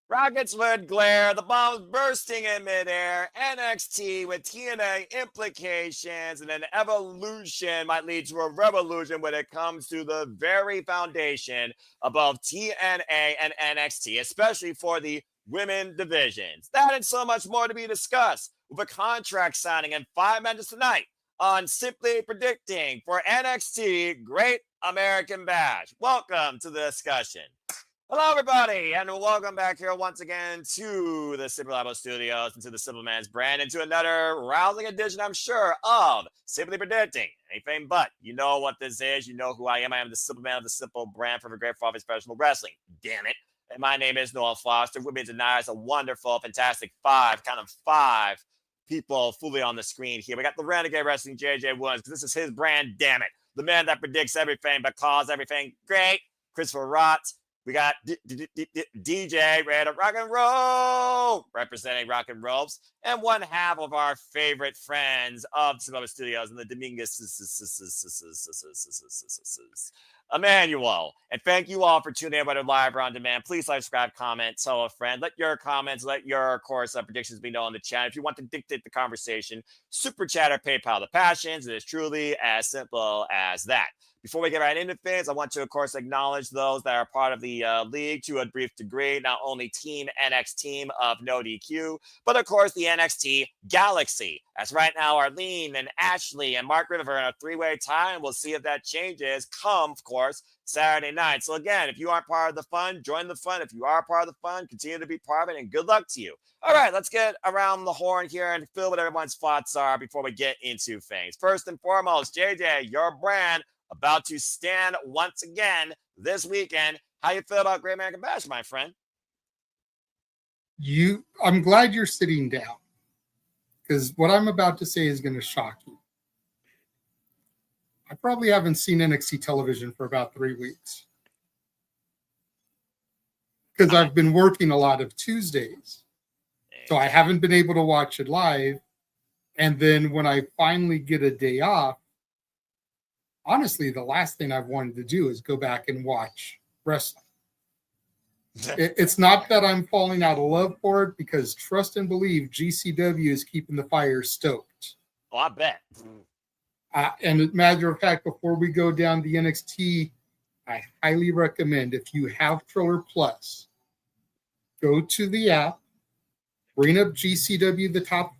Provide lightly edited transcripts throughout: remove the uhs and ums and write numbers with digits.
Rockets would glare, the bombs bursting in midair, NXT with TNA implications, and an evolution might lead to a revolution when it comes to the very foundation of both TNA and NXT, especially for the women divisions. That and so much more to be discussed with a contract signing in 5 minutes tonight on Simply Predicting for NXT Great American Bash. Welcome to the discussion. Hello, everybody, and welcome back here once again to the Simple Labo Studios and to the Simple Man's brand and to another rousing edition, I'm sure, of Simply Predicting Anything But. You know what this is. You know who I am. I am the Simple Man of the Simple brand for the great for professional wrestling. Damn it. And my name is Noah Foster. With me tonight is a wonderful, fantastic five people fully on the screen here. We got the Renegade Wrestling JJ Woods, because this is his brand, damn it. The man that predicts everything but calls everything great, Christopher Rotz. We got DJ ready to rock and roll, representing rock and ropes, and one half of our favorite friends of Simple Studios and the Dominguez Emmanuel. And thank you all for tuning in, whether live or on demand. Please like, subscribe, comment, tell a friend. Let your comments, let your, of course, predictions be known in the chat. If you want to dictate the conversation, Super Chat or PayPal the passions. It is truly as simple as that. Before we get right into things, I want to, of course, acknowledge those that are part of the league to a brief degree. Not only Team NX team of No DQ, but, of course, the NXT Galaxy. As right now, Arlene and Ashley and Mark River in a three-way tie, and we'll see if that changes come, of course, Saturday night. So, again, if you aren't part of the fun, join the fun. If you are part of the fun, continue to be part of it, and good luck to you. All right, let's get around the horn here and feel what everyone's thoughts are before we get into things. First and foremost, JJ, your brand about to stand once again this weekend. How you feel about Great American Bash, my friend? I'm glad you're sitting down, because what I'm about to say is going to shock you. I probably haven't seen NXT television for about 3 weeks, because I've been working a lot of Tuesdays. So I haven't been able to watch it live. And then when I finally get a day off, honestly, the last thing I've wanted to do is go back and watch wrestling. It's not that I'm falling out of love for it, because trust and believe, GCW is keeping the fire stoked. Oh, I bet. And as a matter of fact, before we go down the NXT, I highly recommend, if you have Triller Plus, go to the app, bring up GCW, the top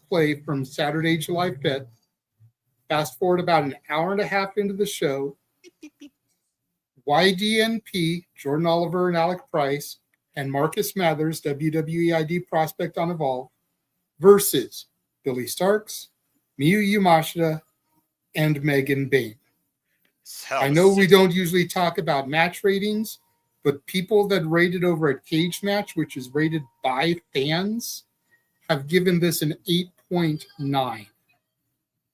play from Saturday, July 5th. Fast forward about an hour and a half into the show. YDNP, Jordan Oliver and Alec Price, and Marcus Mathers, WWE ID prospect on Evolve, versus Billy Starks, Miyu Yamashita, and Megan Bain. I know we don't usually talk about match ratings, but people that rated over at Cage Match, which is rated by fans, have given this an 8.9.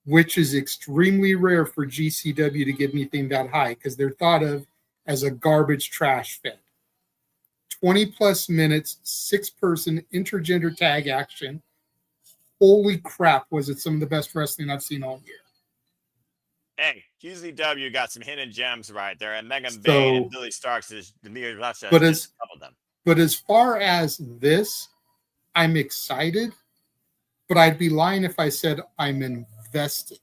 which is extremely rare for GCW to give anything that high, because they're thought of as a garbage trash fed. 20-plus minutes, 6-person intergender tag action. Holy crap, was it some of the best wrestling I've seen all year. Hey, GCW got some hidden gems right there, and Megan Bain and Billy Starks is the new Russia. But as far as this, I'm excited, but I'd be lying if I said I'm invested,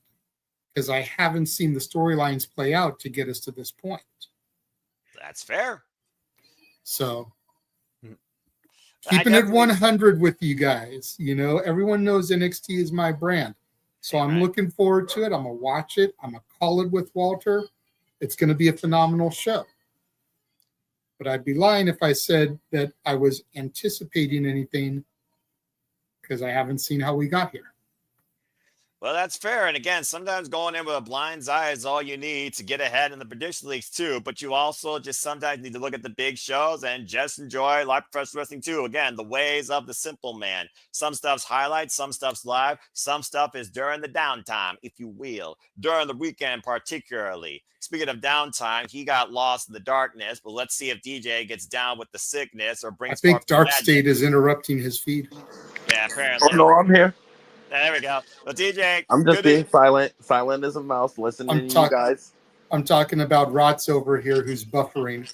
because I haven't seen the storylines play out to get us to this point. That's fair. So keeping it 100 with you guys, everyone knows NXT is my brand. So I'm looking forward to it. I'm going to watch it. I'm going to call it with Walter. It's going to be a phenomenal show. But I'd be lying if I said that I was anticipating anything, because I haven't seen how we got here. Well, that's fair. And again, sometimes going in with a blind's eye is all you need to get ahead in the prediction leagues too. But you also just sometimes need to look at the big shows and just enjoy live professional wrestling too. Again, the ways of the simple man. Some stuff's highlights, some stuff's live, some stuff is during the downtime, if you will, during the weekend particularly. Speaking of downtime, he got lost in the darkness, but let's see if DJ gets down with the sickness or brings. I think Dark State is interrupting his feed. Yeah, apparently. Oh no, I'm here. There we go. Well, DJ, I'm just being silent as a mouse, listening to you guys. I'm talking about Rots over here, who's buffering.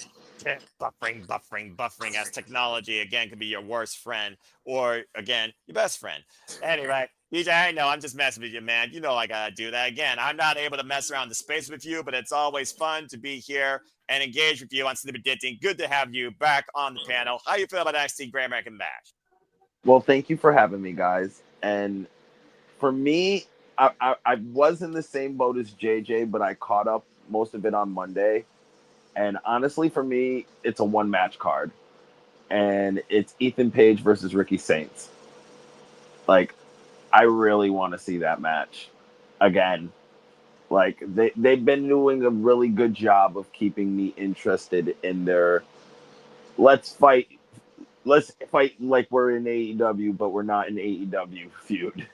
Buffering as technology, again, can be your worst friend or, again, your best friend. Anyway, DJ, I know I'm just messing with you, man. You know I gotta do that. Again, I'm not able to mess around the space with you, but it's always fun to be here and engage with you on Sleepy Ditting. Good to have you back on the panel. How you feel about NXT Great American Bash? Well, thank you for having me, guys. And for me, I was in the same boat as JJ, but I caught up most of it on Monday. And honestly, for me, it's a one match card, and it's Ethan Page versus Ricky Saints. Like, I really want to see that match again. Like, they've been doing a really good job of keeping me interested in their let's fight like we're in AEW, but we're not in AEW feud.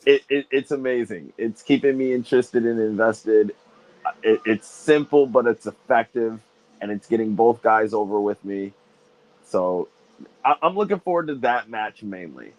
It's amazing. It's keeping me interested and invested. It's simple, but it's effective, and it's getting both guys over with me. So I'm looking forward to that match mainly.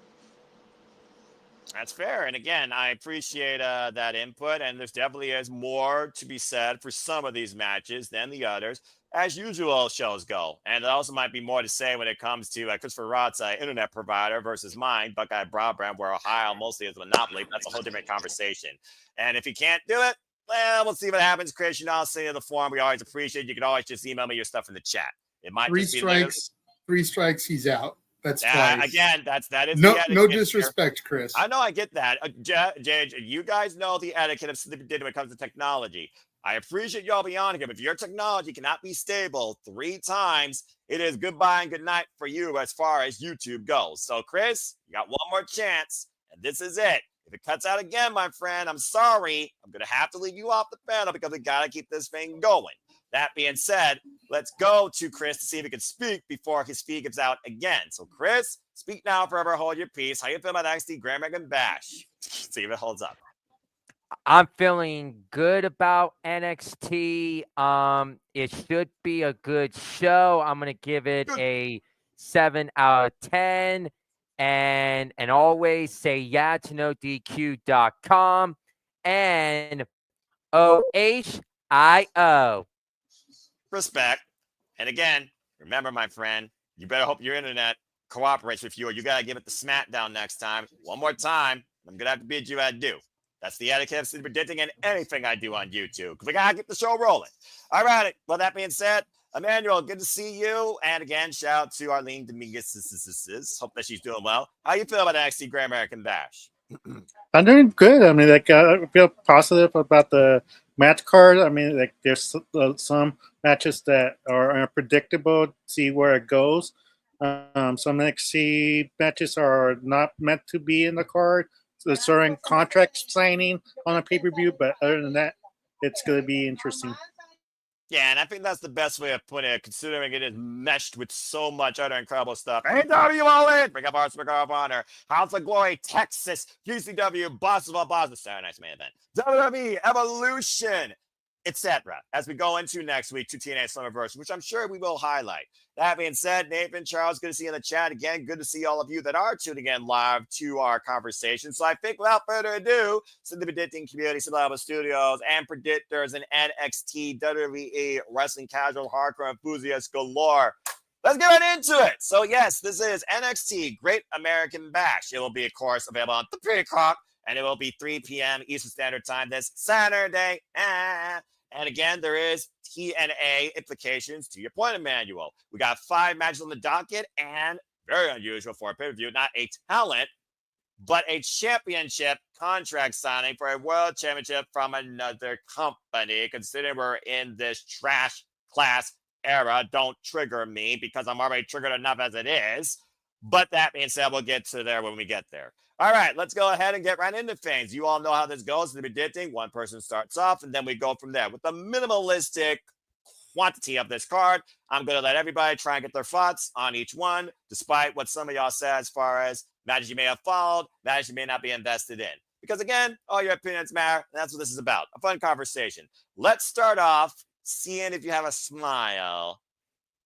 That's fair. And again, I appreciate that input. And there's definitely is more to be said for some of these matches than the others, as usual shows go. And there also might be more to say when it comes to Christopher Roth's internet provider versus mine, Buckeye Broadband, where Ohio mostly is a monopoly. That's a whole different conversation. And if you can't do it, well, we'll see what happens. Creation, I'll see you in the forum. We always appreciate it. You can always just email me your stuff in the chat. It might Three just be three strikes, he's out. That's twice. Again, that is no disrespect, here. Chris. I know, I get that. You guys know the etiquette of Sleepy Ditting when it comes to technology. I appreciate y'all being on here, but if your technology cannot be stable 3 times, it is goodbye and good night for you as far as YouTube goes. So, Chris, you got one more chance, and this is it. If it cuts out again, my friend, I'm sorry. I'm going to have to leave you off the panel because we got to keep this thing going. That being said, let's go to Chris to see if he can speak before his feed gives out again. So, Chris, speak now, forever hold your peace. How you feel about NXT Grand American Bash? See if it holds up. I'm feeling good about NXT. It should be a good show. I'm gonna give it a 7 out of 10. And always say yeah to NoDQ.com and OHIO. Respect. And again, remember, my friend, you better hope your internet cooperates with you, or you got to give it the smackdown next time. One more time, I'm going to have to bid you adieu. That's the etiquette of Sleepy Ditting and anything I do on YouTube, because we got to keep the show rolling. All right. Well, that being said, Emmanuel, good to see you. And again, shout out to Arlene Dominguez. Hope that she's doing well. How you feel about NXT Great American Bash? I'm doing good. I mean, I feel positive about the match card. I mean, there's some matches that are unpredictable. See where it goes. Some NXT matches are not meant to be in the card. So certain contract signing on a pay-per-view, but other than that, it's going to be interesting. Yeah, and I think that's the best way of putting it, considering it is meshed with so much other incredible stuff. AEW All In, Bring Up Hearts, Bring Up Honor, House of Glory, Texas, GCW, Boston of Boston, Saturday Night's Main Event, WWE, Evolution, etc. As we go into next week to TNA Slammiversary, which I'm sure we will highlight. That being said, Nathan, Charles, good to see you in the chat again. Good to see all of you that are tuning in live to our conversation. So I think without further ado, the predicting community, Cinema Studios, and predictors and NXT, WWE, wrestling casual, hardcore enthusiasts galore. Let's get right into it. So yes, this is NXT Great American Bash. It will be, of course, available on the Peacock, and it will be 3 p.m. Eastern Standard Time this Saturday. And again, there is TNA implications to your appointment manual. We got 5 matches on the docket, and very unusual for a pay-per-view, not a talent, but a championship contract signing for a world championship from another company. Considering we're in this trash class era, don't trigger me because I'm already triggered enough as it is. But that being said, we'll get to there when we get there. All right, let's go ahead and get right into things. You all know how this goes. In the predicting, one person starts off, and then we go from there. With the minimalistic quantity of this card, I'm going to let everybody try and get their thoughts on each one, despite what some of y'all said as far as matches you may have followed, matches you may not be invested in. Because again, all your opinions matter, and that's what this is about. A fun conversation. Let's start off seeing if you have a smile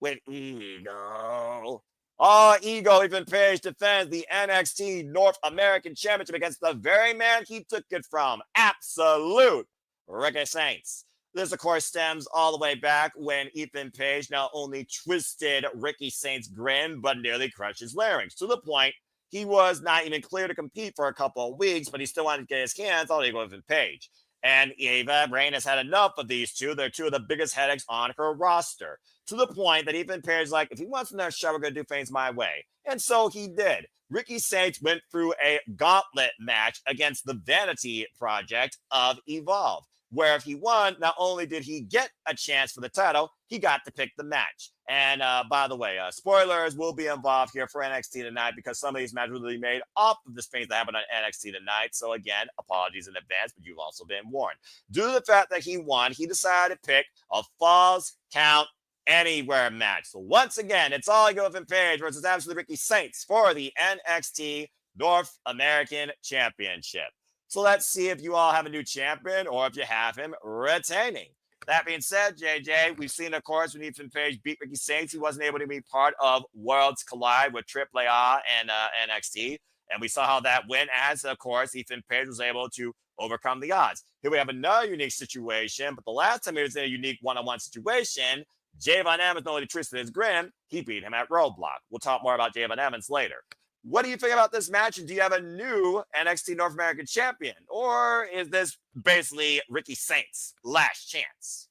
with Ego. Oh, Ego, even Page defends the NXT North American Championship against the very man he took it from. Absolute Ricky Saints. This, of course, stems all the way back when Ethan Page not only twisted Ricky Saint's grin, but nearly crushed his larynx, to the point he was not even clear to compete for a couple of weeks, but he still wanted to get his hands on Ethan Page. And Eva Rain has had enough of these two. They're two of the biggest headaches on her roster, to the point that Ethan Page is like, if he wants another show, we're going to do things my way. And so he did. Ricky Saints went through a gauntlet match against the Vanity Project of Evolve, where if he won, not only did he get a chance for the title, he got to pick the match. And by the way, spoilers will be involved here for NXT tonight, because some of these matches will be made off of the things that happened on NXT tonight. So again, apologies in advance, but you've also been warned. Due to the fact that he won, he decided to pick a Falls Count Anywhere match. So once again, it's all Ethan Page versus absolutely Ricky Saints for the NXT North American Championship. So let's see if you all have a new champion or if you have him retaining. That being said, JJ, we've seen, of course, when Ethan Page beat Ricky Saints, he wasn't able to be part of Worlds Collide with AAA and NXT. And we saw how that went as, of course, Ethan Page was able to overcome the odds. Here we have another unique situation, but the last time he was in a unique one-on-one situation, Javon Evans not only twisted his grin, he beat him at Roadblock. We'll talk more about Javon Evans later. What do you think about this match? And do you have a new NXT North American champion? Or is this basically Ricky Saints' last chance?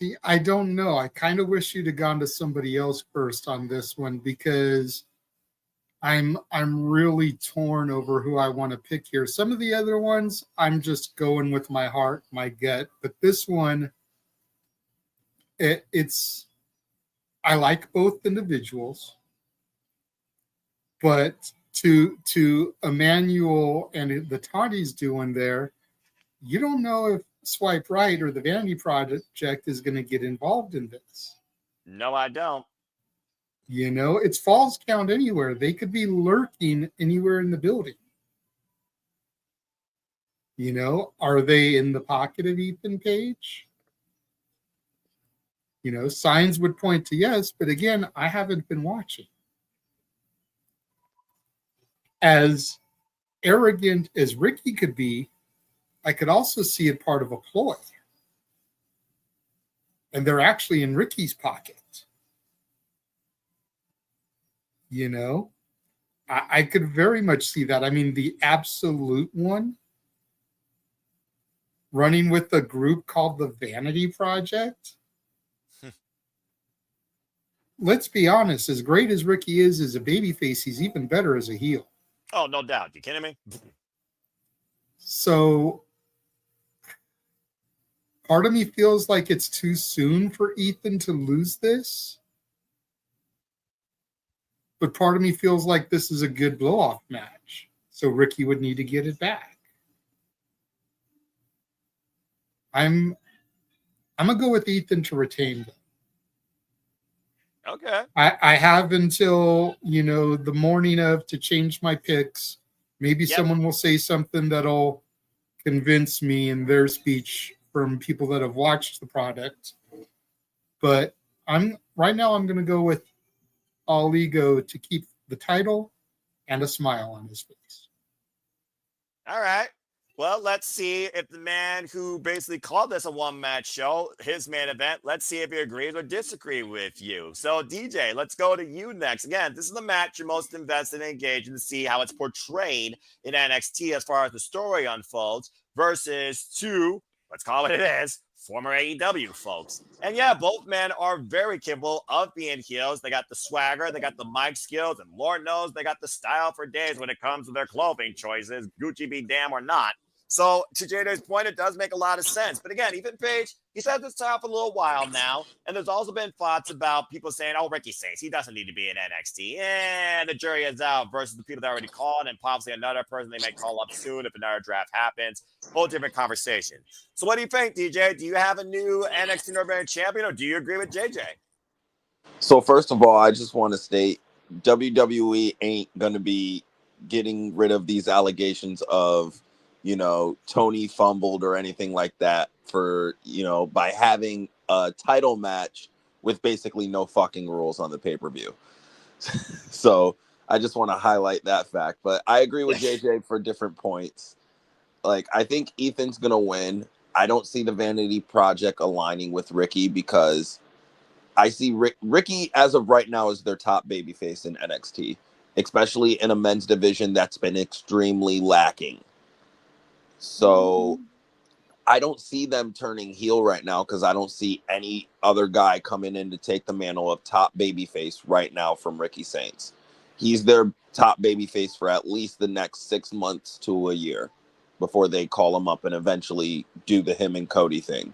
See, I don't know. I kind of wish you'd have gone to somebody else first on this one, because I'm really torn over who I want to pick here. Some of the other ones, I'm just going with my heart, my gut. But this one, it's I like both individuals, but to Emmanuel and the taunt he's doing there, you don't know if Swipe Right or the Vanity Project is going to get involved in this. No, I don't. You know, it's Falls Count Anywhere. They could be lurking anywhere in the building. You know, are they in the pocket of Ethan Page? You know, signs would point to yes, but again, I haven't been watching. As arrogant as Ricky could be, I could also see it part of a ploy. And they're actually in Ricky's pocket. You know, I could very much see that. I mean, the absolute one, running with a group called the Vanity Project. Let's be honest, as great as Ricky is as a babyface, he's even better as a heel. Oh, no doubt. You kidding me? So part of me feels like it's too soon for Ethan to lose this. But part of me feels like this is a good blow-off match. So Ricky would need to get it back. I'm going to go with Ethan to retain them. Okay. I have until, you know, the morning of to change my picks. Maybe someone will say something that'll convince me in their speech from people that have watched the product. But right now I'm going to go with All Ego to keep the title and a smile on his face. All right. Well, let's see if the man who basically called this a one-match show, his main event, let's see if he agrees or disagrees with you. So, DJ, let's go to you next. Again, this is the match you're most invested and engaged in to see how it's portrayed in NXT as far as the story unfolds versus two, let's call it is, former AEW folks. And yeah, both men are very capable of being heels. They got the swagger, they got the mic skills, and Lord knows they got the style for days when it comes to their clothing choices, Gucci be damn or not. So to JJ's point, it does make a lot of sense. But again, Ethan Page, he's had this title for a little while now. And there's also been thoughts about people saying, oh, Ricky Saints, he doesn't need to be in NXT. And the jury is out versus the people that already called and possibly another person they may call up soon if another draft happens. Whole different conversation. So what do you think, DJ? Do you have a new NXT North American champion or do you agree with JJ? So first of all, I just want to state WWE ain't going to be getting rid of these allegations of, you know, Tony fumbled or anything like that for, you know, by having a title match with basically no fucking rules on the pay-per-view. So I just want to highlight that fact. But I agree with JJ for different points. Like, I think Ethan's going to win. I don't see the Vanity Project aligning with Ricky because I see Ricky as of right now is their top babyface in NXT, especially in a men's division that's been extremely lacking. So I don't see them turning heel right now because I don't see any other guy coming in to take the mantle of top babyface right now from Ricky Saints. He's their top babyface for at least the next 6 months to a year before they call him up and eventually do the him and Cody thing.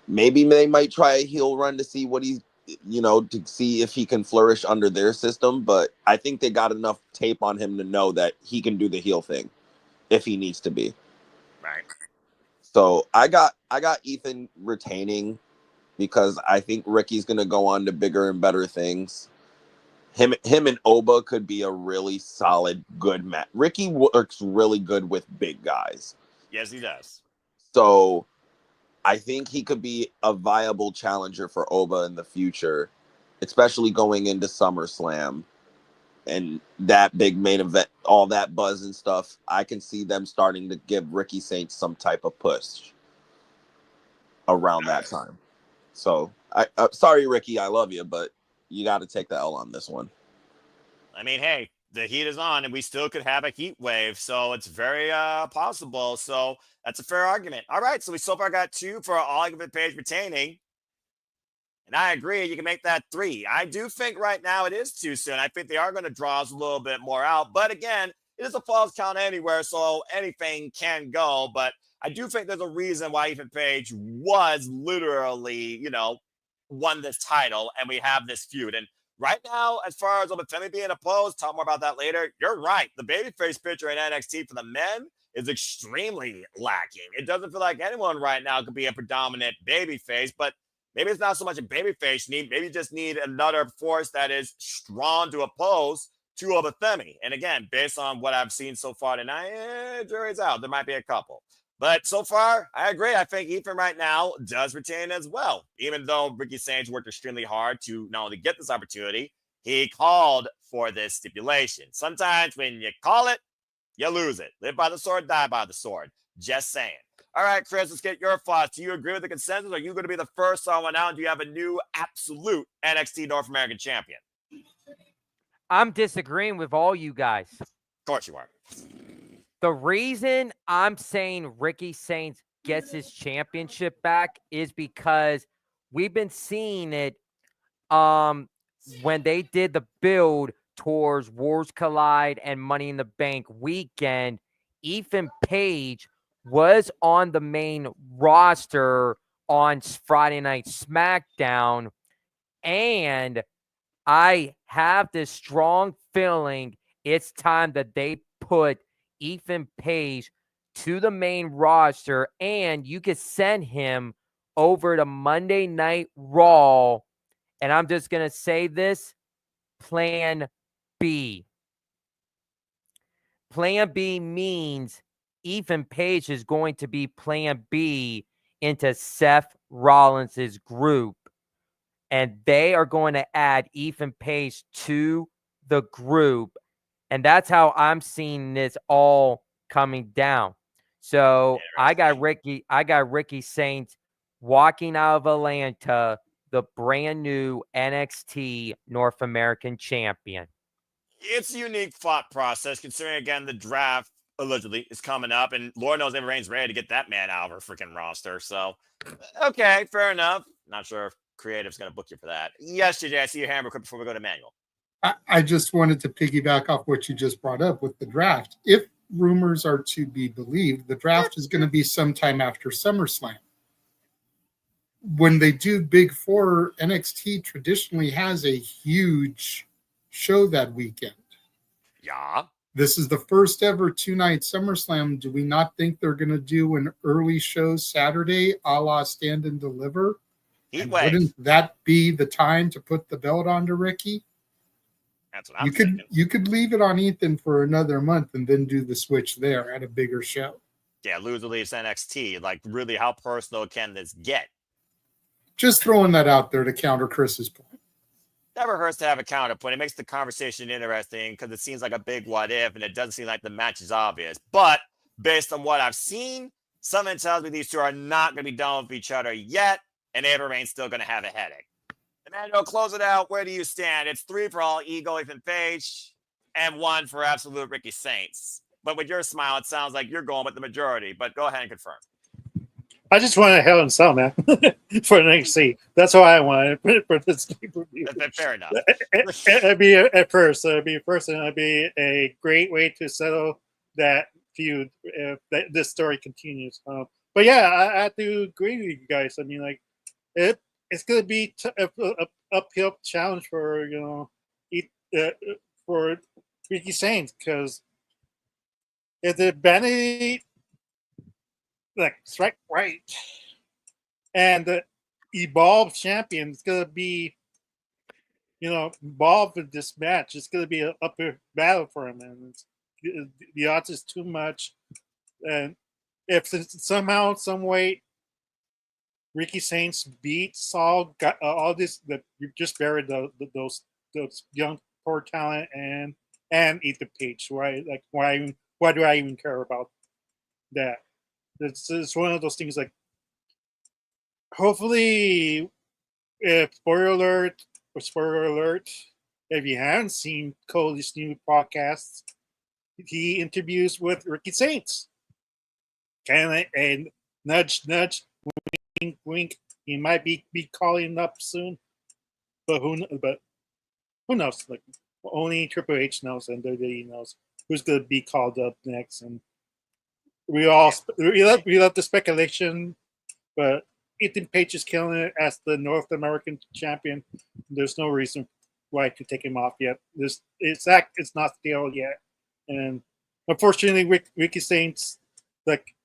Maybe they might try a heel run to see what he's, to see if he can flourish under their system. But I think they got enough tape on him to know that he can do the heel thing if he needs to be. Right. So I got Ethan retaining because I think Ricky's going to go on to bigger and better things. Him and Oba could be a really solid, good match. Ricky works really good with big guys. Yes, he does. So I think he could be a viable challenger for Oba in the future, especially going into SummerSlam and that big main event, all that buzz and stuff. I can see them starting to give Ricky Saints some type of push around that time. So, sorry, Ricky, I love you, but you got to take the L on this one. I mean, hey, the heat is on, and we still could have a heat wave, so it's very possible. So that's a fair argument. All right, so we so far got 2 for all Ethan Page retaining. And I agree, you can make that 3. I do think right now it is too soon. I think they are going to draw us a little bit more out. But again, it is a false count anywhere, so anything can go. But I do think there's a reason why Ethan Page was literally, won this title, and we have this feud. And right now, as far as Obafemi being opposed, talk more about that later. You're right. The babyface picture in NXT for the men is extremely lacking. It doesn't feel like anyone right now could be a predominant babyface, but maybe it's not so much a babyface need. Maybe you just need another force that is strong to oppose to Obafemi. And again, based on what I've seen so far tonight, jury's out. There might be a couple. But so far, I agree. I think Ethan right now does retain as well. Even though Ricky Saints worked extremely hard to not only get this opportunity, he called for this stipulation. Sometimes when you call it, you lose it. Live by the sword, die by the sword. Just saying. All right, Chris, let's get your thoughts. Do you agree with the consensus? Or are you going to be the first one out? And do you have a new absolute NXT North American champion? I'm disagreeing with all you guys. Of course you are. The reason I'm saying Ricky Saints gets his championship back is because we've been seeing it when they did the build towards Wars Collide and Money in the Bank weekend. Ethan Page was on the main roster on Friday Night SmackDown, and I have this strong feeling it's time that they put Ethan Page to the main roster, and you could send him over to Monday Night Raw. And I'm just going to say this, Plan B. Plan B means Ethan Page is going to be Plan B into Seth Rollins' group. And they are going to add Ethan Page to the group. And that's how I'm seeing this all coming down. So I got Ricky Saints walking out of Atlanta, the brand new NXT North American champion. It's a unique thought process, considering, again, the draft allegedly is coming up, and Lord knows Amy Reigns ready to get that man out of her freaking roster. So, okay, fair enough. Not sure if creative's going to book you for that. Yes, JJ, I see your hand real quick before we go to Manuel. I just wanted to piggyback off what you just brought up with the draft. If rumors are to be believed, the draft is going to be sometime after SummerSlam. When they do Big Four, NXT traditionally has a huge show that weekend. Yeah. This is the first ever 2-night SummerSlam. Do we not think they're going to do an early show Saturday, a la Stand and Deliver? And wouldn't that be the time to put the belt onto Ricky? That's what I'm thinking. You could leave it on Ethan for another month and then do the switch there at a bigger show. Yeah, loser leaves NXT. Like, really, how personal can this get? Just throwing that out there to counter Chris's point. Never hurts to have a counterpoint. It makes the conversation interesting because it seems like a big what if, and it doesn't seem like the match is obvious. But based on what I've seen, Something tells me these two are not going to be done with each other yet, and Ava Rain's still going to have a headache. Emmanuel, close it out. Where do you stand? It's 3 for all Ego, Ethan Page, and 1 for absolute Ricky Saints. But with your smile, it sounds like you're going with the majority. But go ahead and confirm. I just wanted Hell in a Cell, man, for NXT. That's what I wanted for this pay-per-view. Fair enough. It'd be at first. It'd be first, and it'd be a great way to settle that feud if this story continues. But yeah, I have to agree with you guys. I mean, like it's going to be a uphill challenge for for Ricky Saints, because if the Vanity strike right and the Evolve champion is going to be involved in this match, it's going to be an upper battle for him, and the odds is too much. And if somehow, some way, Ricky Saints beats all this, that you just buried those young poor talent and Ethan Page, right? Like why do I even care about that? It's one of those things. Like, hopefully, spoiler alert, if you haven't seen Cody's new podcast, he interviews with Ricky Saints. And nudge, wink, wink. He might be calling up soon, but who knows? Like, only Triple H knows, and WWE knows who's going to be called up next. And we love the speculation, but Ethan Page is killing it as the North American champion. There's no reason why to take him off yet. It's not stale yet, and unfortunately, Ricky Saints, like,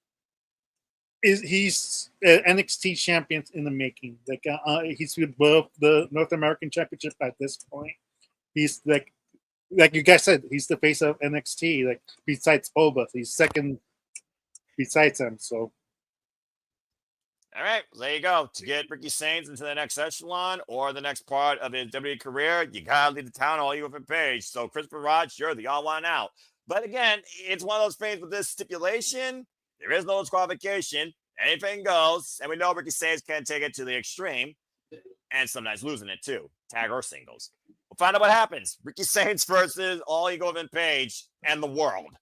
he's NXT champion in the making. Like, he's above the North American Championship at this point. He's like you guys said, he's the face of NXT. Like, besides Oba, he's second besides him. So, all right, there you go. To get Ricky Saints into the next echelon or the next part of his WWE career, you gotta leave the town hall, you with Page. So, Christopher Raj, you're the all one out. But again, it's one of those things with this stipulation. There is no disqualification. Anything goes, and we know Ricky Saints can take it to the extreme, and sometimes losing it too, tag or singles. We'll find out what happens. Ricky Saints versus All Ego Vin Page and the world.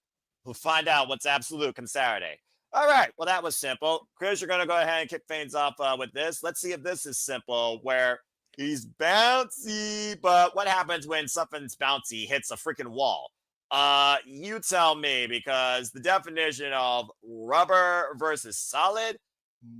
We'll find out what's absolute come Saturday. All right, well, that was simple. Chris, you're going to go ahead and kick things off with this. Let's see if this is simple, where he's bouncy, but what happens when something's bouncy hits a freaking wall? You tell me, because the definition of rubber versus solid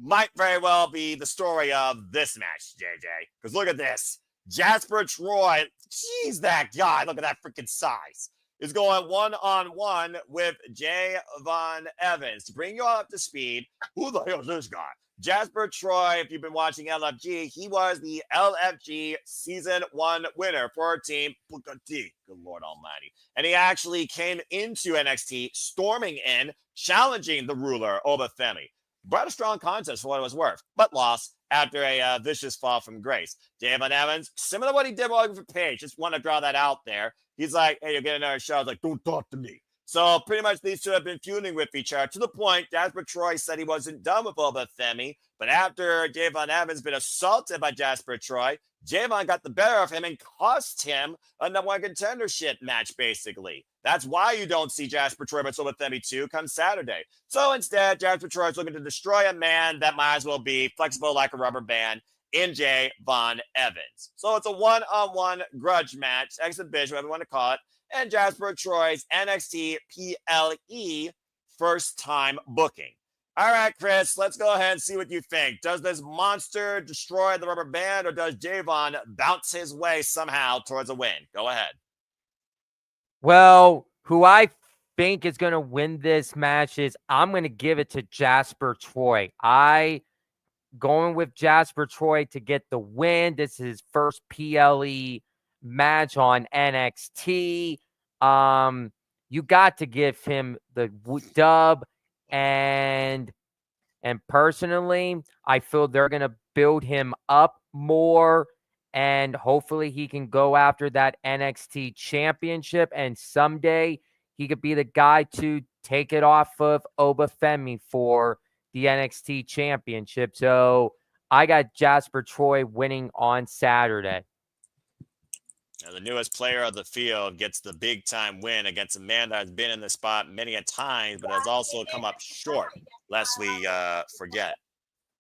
might very well be the story of this match, JJ. Because look at this. Jasper Troy, jeez, that guy, look at that freaking size, is going one-on-one with Javon Evans. To bring you all up to speed, who the hell is this guy? Jasper Troy, if you've been watching LFG, he was the LFG Season 1 winner for Team Booker T. Good Lord Almighty. And he actually came into NXT, storming in, challenging the ruler, Obafemi. Brought a strong contest for what it was worth, but lost after a vicious fall from grace. Javon Evans, similar to what he did while for Page, just want to draw that out there. He's like, hey, you'll get another shot. I was like, don't talk to me. So pretty much these two have been feuding with each other to the point Jasper Troy said he wasn't done with Obafemi, but after Javon Evans been assaulted by Jasper Troy, Javon got the better of him and cost him a number one contendership match, basically. That's why you don't see Jasper Troy versus Obafemi 2 come Saturday. So instead, Jasper Troy is looking to destroy a man that might as well be flexible like a rubber band in Javon Evans. So it's a one-on-one grudge match, exhibition, whatever you want to call it, and Jasper Troy's NXT PLE first time booking. All right, Chris, let's go ahead and see what you think. Does this monster destroy the rubber band, or does Javon bounce his way somehow towards a win? Go ahead. Well, who I think is going to win this match is I'm going to give it to Jasper Troy. Going with Jasper Troy to get the win. This is his first PLE match on NXT. You got to give him the dub, and personally, I feel they're going to build him up more, and hopefully he can go after that NXT championship, and someday he could be the guy to take it off of Obafemi for the NXT championship. So I got Jasper Troy winning on Saturday. Now, the newest player of the field gets the big time win against a man that has been in the spot many a times, but has also come up short, lest we forget.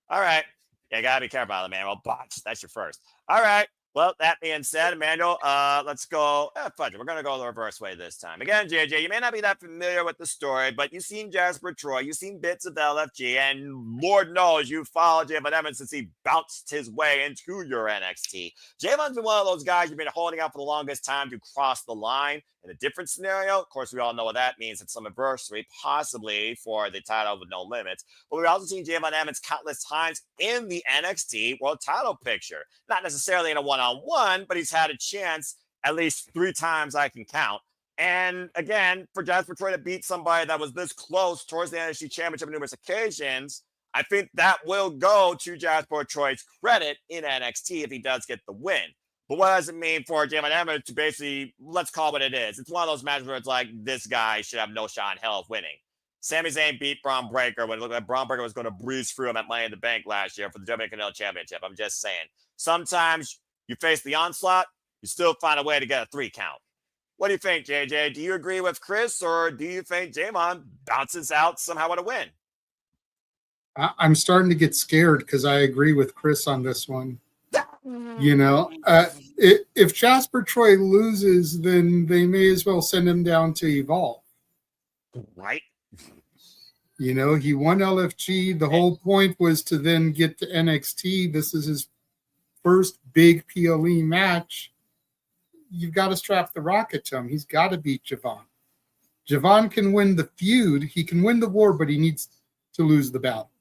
All right. You got to be careful, Emmanuel. Botch. That's your first. All right. Well, that being said, Emmanuel, let's go. Fudge it. We're going to go the reverse way this time. Again, JJ, you may not be that familiar with the story, but you've seen Jasper Troy. You've seen bits of LFG, and Lord knows you followed Javon Evans since he bounced his way into your NXT. Javon's been one of those guys you've been holding out for the longest time to cross the line. In a different scenario, of course, we all know what that means. It's some adversary, possibly for the title with no limits. But we've also seen Javon Evans countless times in the NXT World Title picture. Not necessarily in a one-on-one, but he's had a chance at least 3 times I can count. And again, for Jasper Troy to beat somebody that was this close towards the NXT Championship on numerous occasions, I think that will go to Jasper Troy's credit in NXT if he does get the win. But what does it mean for Javon Evans to basically, let's call it what it is? It's one of those matches where it's like, this guy should have no shot in hell of winning. Sami Zayn beat Braun Breaker when it looked like Braun Breaker was going to breeze through him at Money in the Bank last year for the WWE Championship. I'm just saying. Sometimes you face the onslaught, you still find a way to get a 3 count. What do you think, JJ? Do you agree with Chris, or do you think Javon bounces out somehow with a win? I'm starting to get scared because I agree with Chris on this one. You know, if Jasper Troy loses, then they may as well send him down to Evolve. Right. You know, he won LFG. The whole point was to then get to NXT. This is his first big PLE match. You've got to strap the rocket to him. He's got to beat Javon. Javon can win the feud. He can win the war, but he needs to lose the battle.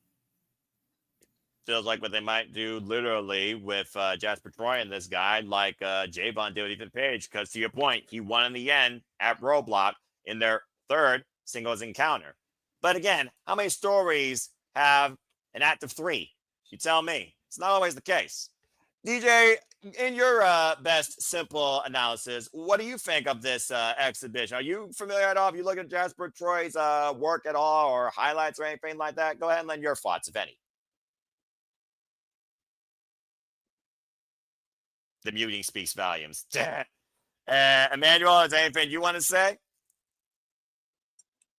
Feels like what they might do literally with Jasper Troy and this guy, like Javon did with Ethan Page, because to your point, he won in the end at Roadblock in their 3rd singles encounter. But again, how many stories have an active 3? You tell me. It's not always the case. DJ, in your best simple analysis, what do you think of this exhibition? Are you familiar at all? If you look at Jasper Troy's work at all, or highlights or anything like that, go ahead and lend your thoughts, if any. The muting speaks volumes. Emmanuel, is there anything you want to say?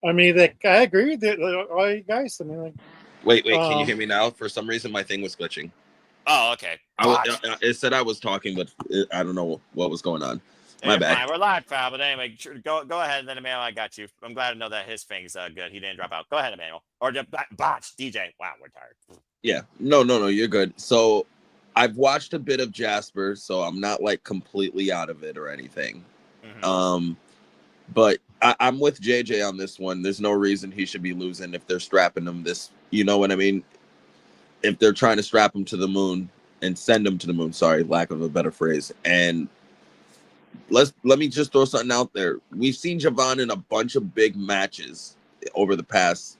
I mean, I agree with all you guys. I mean, like, Wait, can you hear me now? For some reason, my thing was glitching. Oh, okay. It said I was talking, but I don't know what was going on. My bad. Fine. We're live, pal. But anyway, go ahead, and then Emmanuel, I got you. I'm glad to know that his thing's good. He didn't drop out. Go ahead, Emmanuel. Or just botch, DJ. Wow, we're tired. Yeah. No, you're good. So I've watched a bit of Jasper, so I'm not like completely out of it or anything. Mm-hmm. But I'm with JJ on this one. There's no reason he should be losing if they're strapping him this. You know what I mean? If they're trying to strap him to the moon and send him to the moon. Sorry, lack of a better phrase. And let me just throw something out there. We've seen Javon in a bunch of big matches over the past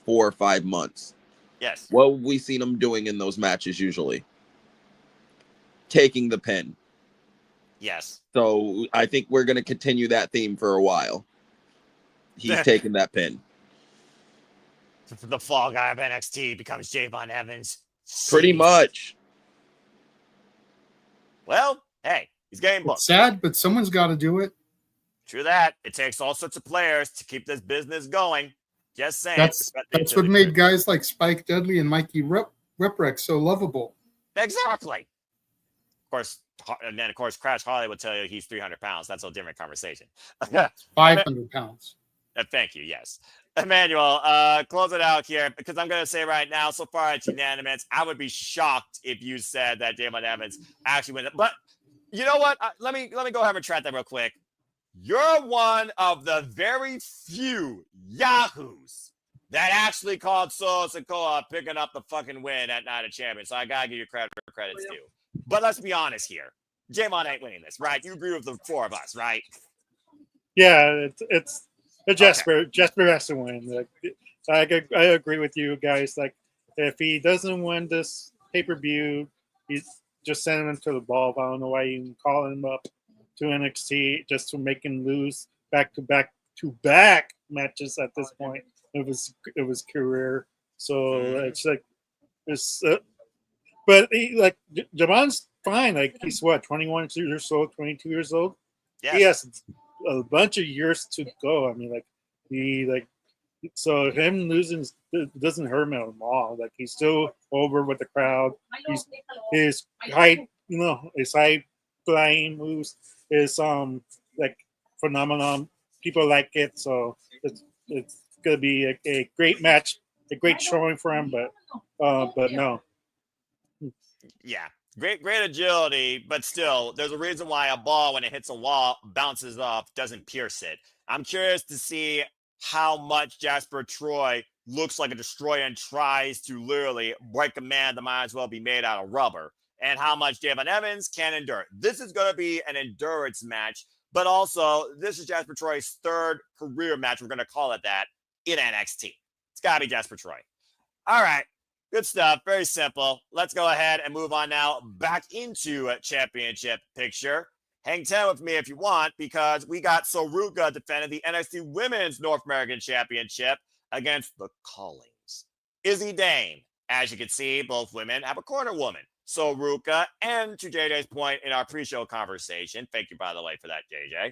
4 or 5 months. Yes. What have we seen him doing in those matches usually? Taking the pin. Yes. So I think we're going to continue that theme for a while. He's taking that pin. The fall guy of NXT becomes Javon Evans. Pretty much. Well, hey, he's getting booked. It's sad, but someone's got to do it. True that. It takes all sorts of players to keep this business going. Just saying. That's what made guys like Spike Dudley and Mikey Whipwreck so lovable. Exactly. Of course, Crash Holly will tell you he's 300 pounds. That's a different conversation. 500 pounds. Thank you. Yes. Emmanuel, close it out here, because I'm going to say right now, so far it's unanimous. I would be shocked if you said that Javon Evans actually wins it. But you know what? Let me go ahead and retract that real quick. You're one of the very few yahoos that actually called Solo Sikoa picking up the fucking win at Night of Champions. So I got to give you credit for credit's due. But let's be honest here. Javon ain't winning this, right? You agree with the 4 of us, right? Yeah, it's Jasper. Okay. Jasper has to win. Like, I agree with you guys. Like, if he doesn't win this pay-per-view, he's just sending him to the ball. I don't know why you even call him up to NXT just to make him lose back-to-back matches at this point of his career. So it's like it's. But Javon's fine. Like he's what 21 years old, 22 years old. Yes. He has a bunch of years to go. I mean, so him losing doesn't hurt him at all. Like he's still over with the crowd. His high flying moves is like phenomenal. People like it, so it's gonna be a great match, a great showing for him. But no. Yeah. Great agility, but still, there's a reason why a ball, when it hits a wall, bounces off, doesn't pierce it. I'm curious to see how much Jasper Troy looks like a destroyer and tries to literally break a man that might as well be made out of rubber, and how much Devon Evans can endure. This is going to be an endurance match, but also this is Jasper Troy's third career match, we're going to call it that, in NXT. It's got to be Jasper Troy. All right. Good stuff. Very simple. Let's go ahead and move on now back into a championship picture. Hang 10 with me if you want, because we got Soruka defending the NXT Women's North American Championship against the Callings. Izzy Dame. As you can see, both women have a corner woman, Soruka, and to JJ's point in our pre-show conversation, thank you, by the way, for that, JJ,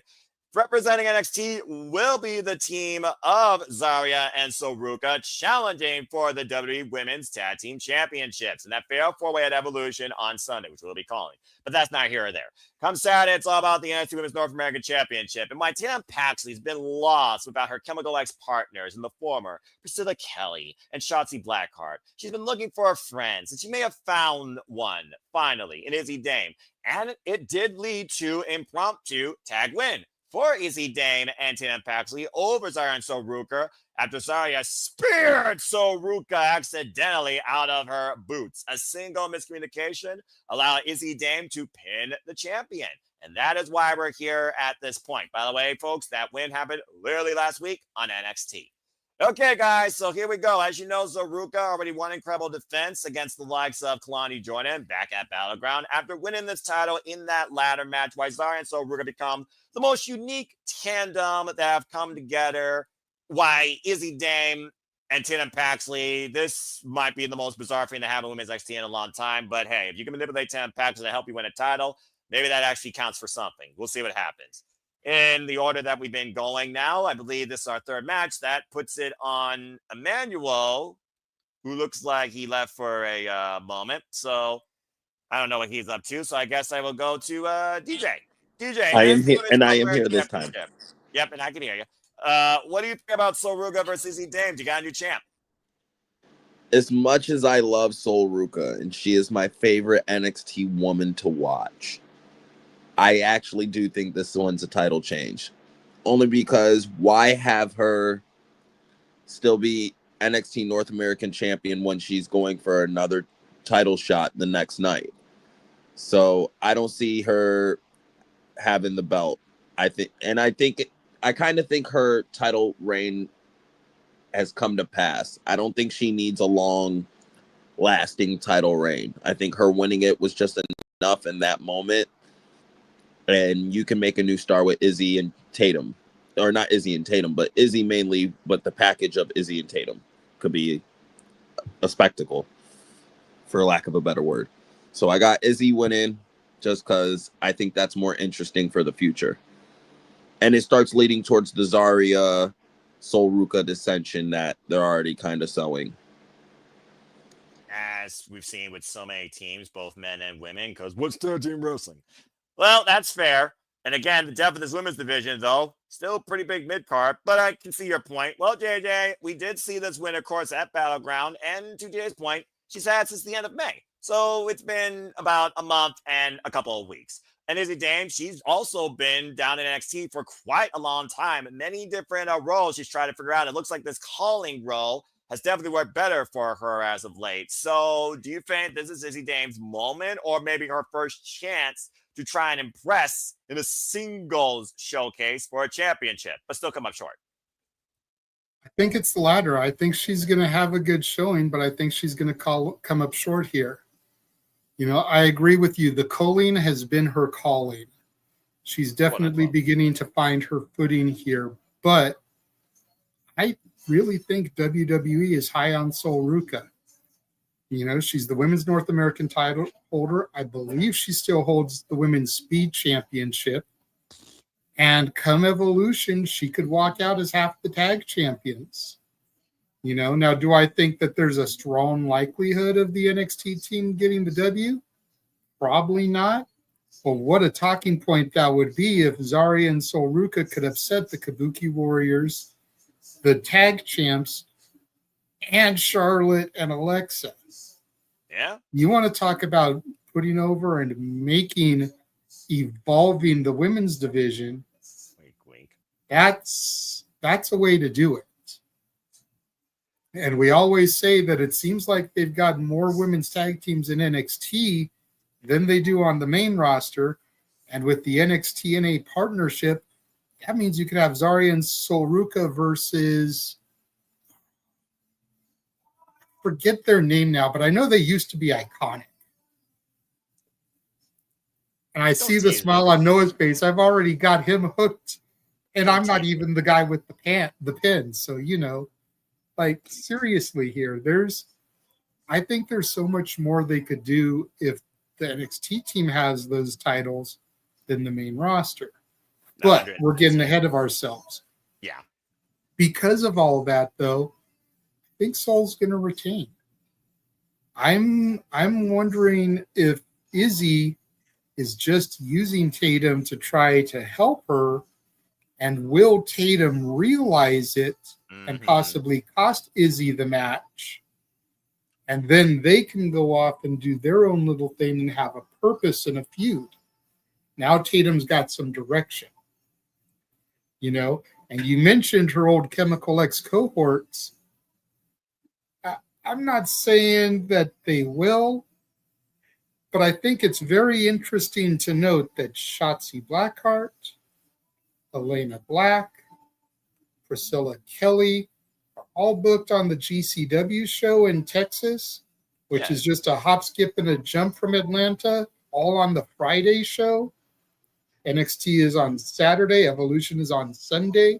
representing NXT will be the team of Zarya and Soruka challenging for the WWE Women's Tag Team Championships and that fair four-way at Evolution on Sunday, which we'll be calling. But that's not here or there. Come Saturday, it's all about the NXT Women's North American Championship. And Martina Paxley's been lost without her Chemical X partners in the former Priscilla Kelly and Shotzi Blackheart. She's been looking for her friends, and she may have found one, finally, in Izzy Dame. And it did lead to impromptu tag win for Izzy Dame and Tina Paxley over Zarya and Soruka after Zarya speared Soruka accidentally out of her boots. A single miscommunication allowed Izzy Dame to pin the champion. And that is why we're here at this point. By the way, folks, that win happened literally last week on NXT. Okay, guys, so here we go. As you know, Soruka already won incredible defense against the likes of Kalani Jordan back at Battleground after winning this title in that ladder match, why Zarya and Soruka become the most unique tandem that have come together. Why Izzy Dame and Tatum Paxley, this might be the most bizarre thing to happen in women's NXT in a long time, but hey, if you can manipulate Tatum Paxley to help you win a title, maybe that actually counts for something. We'll see what happens. In the order that we've been going now, I believe this is our third match. That puts it on Emmanuel, who looks like he left for a moment. So I don't know what he's up to. So I guess I will go to DJ. DJ, I am here, and I am here this time. Yep, and I can hear you. What do you think about Soruka versus Izzy Dame? You got a new champ. As much as I love Soruka, and she is my favorite NXT woman to watch, I actually do think this one's a title change. Only because why have her still be NXT North American champion when she's going for another title shot the next night? So I don't see her having the belt. I kind of think her title reign has come to pass. I don't think she needs a long lasting title reign. I think her winning it was just enough in that moment. And you can make a new star with Izzy and Tatum. Or not Izzy and Tatum, but Izzy mainly, but the package of Izzy and Tatum could be a spectacle, for lack of a better word. So I got Izzy winning just because I think that's more interesting for the future. And it starts leading towards the Zarya Soruka dissension that they're already kind of sowing. As we've seen with so many teams, both men and women, because what's tag team wrestling? Well, that's fair. And again, the depth of this women's division, though, still pretty big mid-card, but I can see your point. Well, JJ, we did see this win, of course, at Battleground, and to JJ's point, she's had since the end of May. So it's been about a month and a couple of weeks. And Izzy Dame, she's also been down in NXT for quite a long time. Many different roles she's trying to figure out. It looks like this calling role has definitely worked better for her as of late. So do you think this is Izzy Dame's moment, or maybe her first chance to try and impress in a singles showcase for a championship, but still come up short? I think it's the latter. I think she's going to have a good showing, but I think she's going to come up short here. You know, I agree with you. The calling has been her calling. She's definitely beginning to find her footing here, but really think WWE is high on Sol Ruca. You know, she's the women's North American title holder. I believe she still holds the women's speed championship. And come Evolution, she could walk out as half the tag champions. You know, now do I think that there's a strong likelihood of the NXT team getting the W? Probably not. But what a talking point that would be if Zarya and Sol Ruca could upset the Kabuki Warriors, the tag champs, and Charlotte and Alexa. Yeah. You want to talk about putting over and evolving the women's division. Wink, wink. That's a way to do it. And we always say that it seems like they've got more women's tag teams in NXT than they do on the main roster. And with the NXT TNA partnership, that means you could have Zarya and Sol Ruca versus, forget their name now, but I know they used to be Iconic. And I see the smile on Noah's face. I've already got him hooked. And I'm not even the guy with the pin. So, you know, like seriously here, I think there's so much more they could do if the NXT team has those titles than the main roster. But we're getting ahead of ourselves. Yeah. Because of all of that, though, I think Sol's going to retain. I'm wondering if Izzy is just using Tatum to try to help her, and will Tatum realize it and possibly cost Izzy the match? And then they can go off and do their own little thing and have a purpose and a feud. Now Tatum's got some direction. You know, and you mentioned her old Chemical X cohorts. I'm not saying that they will, but I think it's very interesting to note that Shotzi Blackheart, Elena Black, Priscilla Kelly are all booked on the GCW show in Texas, which is just a hop, skip, and a jump from Atlanta, all on the Friday show. NXT is on Saturday. Evolution is on Sunday.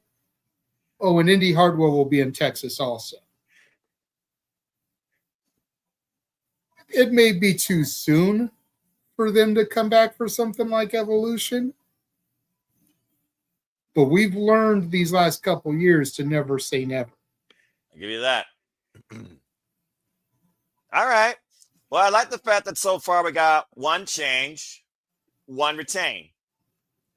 Oh, and Indy Hardware will be in Texas also. It may be too soon for them to come back for something like Evolution, but we've learned these last couple years to never say never. I'll give you that. All right. Well, I like the fact that so far we got one change, one retain.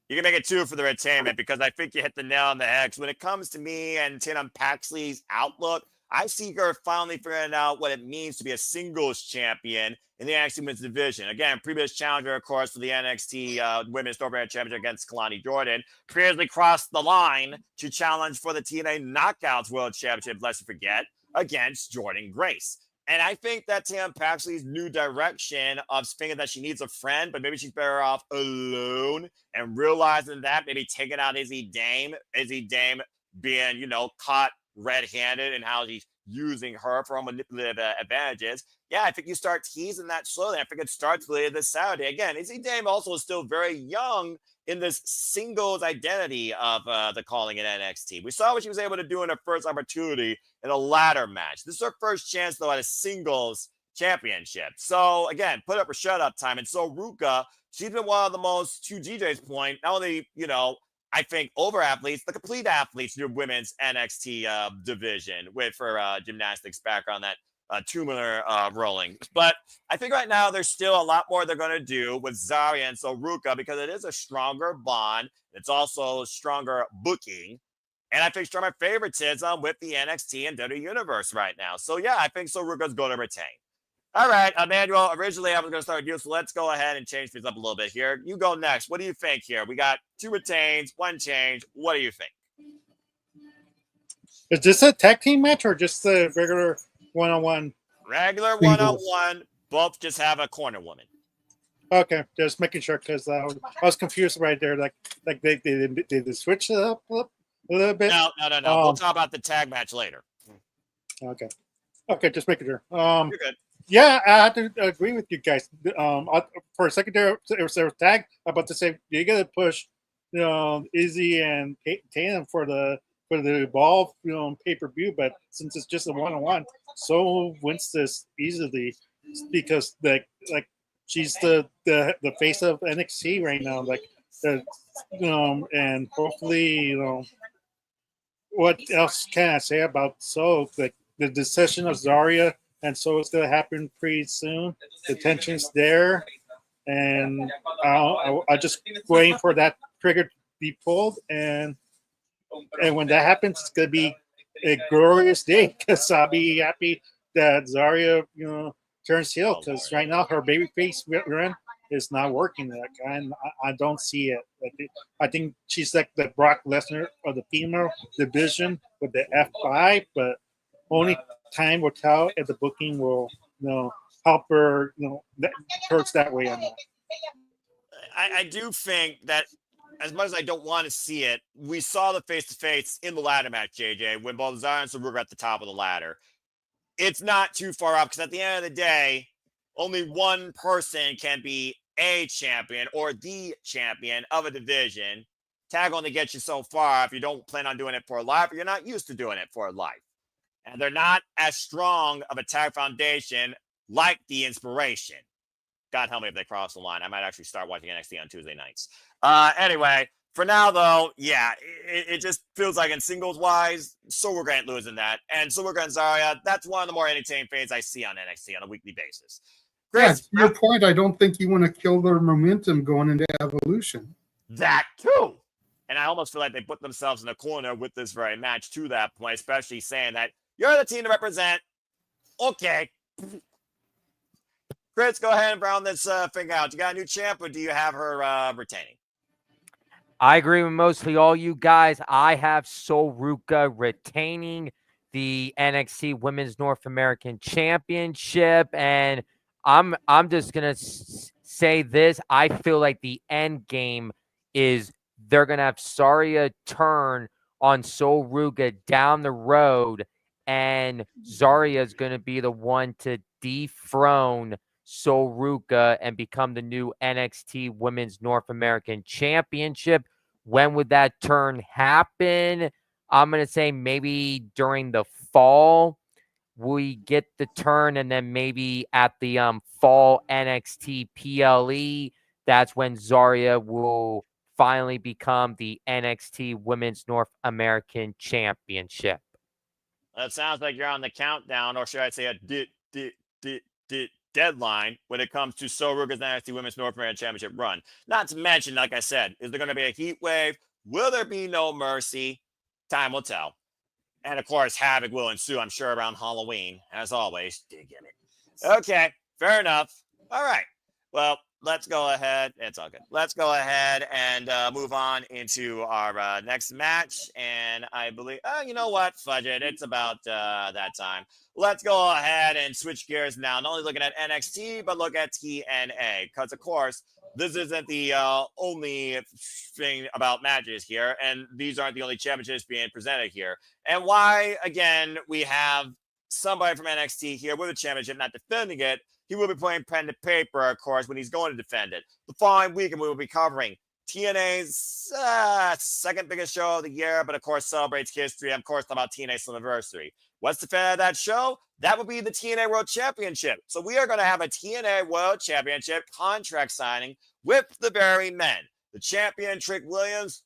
You can make it two for the retainment because I think you hit the nail on the head. When it comes to me and Tatum Paxley's outlook, I see her finally figuring out what it means to be a singles champion in the NXT Women's Division. Again, previous challenger, of course, for the NXT Women's North American Championship against Kalani Jordan. Previously crossed the line to challenge for the TNA Knockouts World Championship, lest you forget, against Jordan Grace. And I think that Tatum Paxley's new direction of thinking that she needs a friend, but maybe she's better off alone, and realizing that, maybe taking out Izzy Dame being, you know, caught red-handed and how he's using her for manipulative advantages. Yeah, I think you start teasing that slowly. I think it starts later this Saturday. Again, Izzy Dame also is still very young in this singles identity of the calling in NXT. We saw what she was able to do in her first opportunity in a ladder match. This is her first chance, though, at a singles championship. So, again, put up or shut up time. And so Ruka, she's been one of the most, to GJ's point, not only, you know, I think over athletes, the complete athletes in your women's NXT division with her gymnastics background, that tubular rolling. But I think right now there's still a lot more they're going to do with Zarya and Ruka because it is a stronger bond. It's also stronger booking. And I think stronger favoritism with the NXT and WWE Universe right now. So, yeah, I think Ruka's going to retain. All right, Emmanuel, originally I was going to start with you, so let's go ahead and change things up a little bit here. You go next. What do you think here? We got two retains, one change. What do you think? Is this a tag team match or just a regular one-on-one? Regular one-on-one. Both just have a corner woman. Okay, just making sure because I was confused right there. Like they switch it up a little bit? No. We'll talk about the tag match later. Okay, just making sure. You're good. Yeah, I have to agree with you guys. For a second there, it was tag. I'm about to say you got to push, you know, Izzy and Tatum for the for the Evolve, on pay-per-view, but since it's just a one-on-one, so wins this easily because like she's the face of NXT right now, like and hopefully what else can I say about like the decision of Zarya and So it's gonna happen pretty soon. The tension's there, and I just waiting for that trigger to be pulled, and when that happens, it's gonna be a glorious day because I'll be happy that Zarya, turns heel because right now her babyface run is not working that kind. I don't see it. I think she's like the Brock Lesnar of the female division with the F5, but only time will tell if the booking will, help her, towards that way or not. I do think that as much as I don't want to see it, we saw the face-to-face in the ladder match, JJ, when both Zarya and Saru were at the top of the ladder. It's not too far off because at the end of the day, only one person can be a champion or the champion of a division. Tag only gets you so far if you don't plan on doing it for life or you're not used to doing it for life. And they're not as strong of a tag foundation like the Inspiration. God help me if they cross the line. I might actually start watching NXT on Tuesday nights. Anyway, for now, though, yeah, it just feels like in singles-wise, Silver Grant losing that. And Silver Grant Zarya, that's one of the more entertaining fans I see on NXT on a weekly basis. Chris, to your point, I don't think you want to kill their momentum going into Evolution. That, too. And I almost feel like they put themselves in a corner with this very match to that point, especially saying that you're the team to represent. Okay. Chris, go ahead and round this thing out. You got a new champ, or do you have her retaining? I agree with mostly all you guys. I have Soruka retaining the NXT Women's North American Championship, and I'm just gonna say this. I feel like the end game is they're gonna have Zarya turn on Soruka down the road, and Zarya is gonna be the one to dethrone Soruka and become the new NXT Women's North American Championship. When would that turn happen? I'm going to say maybe during the fall we get the turn, and then maybe at the fall NXT PLE, that's when Zarya will finally become the NXT Women's North American Championship. That sounds like you're on the countdown, or should I say a deadline when it comes to Soruka's NXT Women's North American Championship run. Not to mention, like I said, is there going to be a heat wave? Will there be no mercy? Time will tell. And of course, havoc will ensue, I'm sure, around Halloween, as always. Dig in it. Okay, fair enough. All right. Well, let's go ahead. It's all good. Let's go ahead and move on into our next match. And I believe, you know what? Fudge it. It's about that time. Let's go ahead and switch gears now. Not only looking at NXT, but look at TNA. Because, of course, this isn't the only thing about matches here. And these aren't the only championships being presented here. And why, again, we have somebody from NXT here with a championship not defending it. He will be playing pen to paper, of course, when he's going to defend it. The following weekend, we will be covering TNA's second biggest show of the year, but of course celebrates history. Of course, about TNA's anniversary. What's the fan of that show? That would be the TNA World Championship. So we are going to have a TNA World Championship contract signing with the very men. The champion, Trick Williams,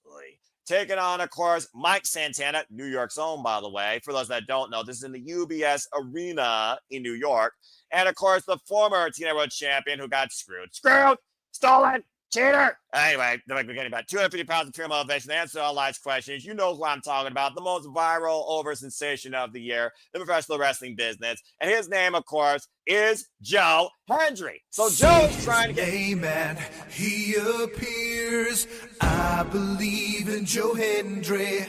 taking on, of course, Mike Santana, New York's own, by the way. For those that don't know, this is in the UBS Arena in New York. And, of course, the former TNA World Champion who got screwed, stolen, cheater. Anyway, we're getting about 250 pounds of pure motivation to answer all life's questions. You know who I'm talking about. The most viral over sensation of the year, the professional wrestling business. And his name, of course, is Joe Hendry. So Joe's trying to get... Amen. He appears. I believe in Joe Hendry.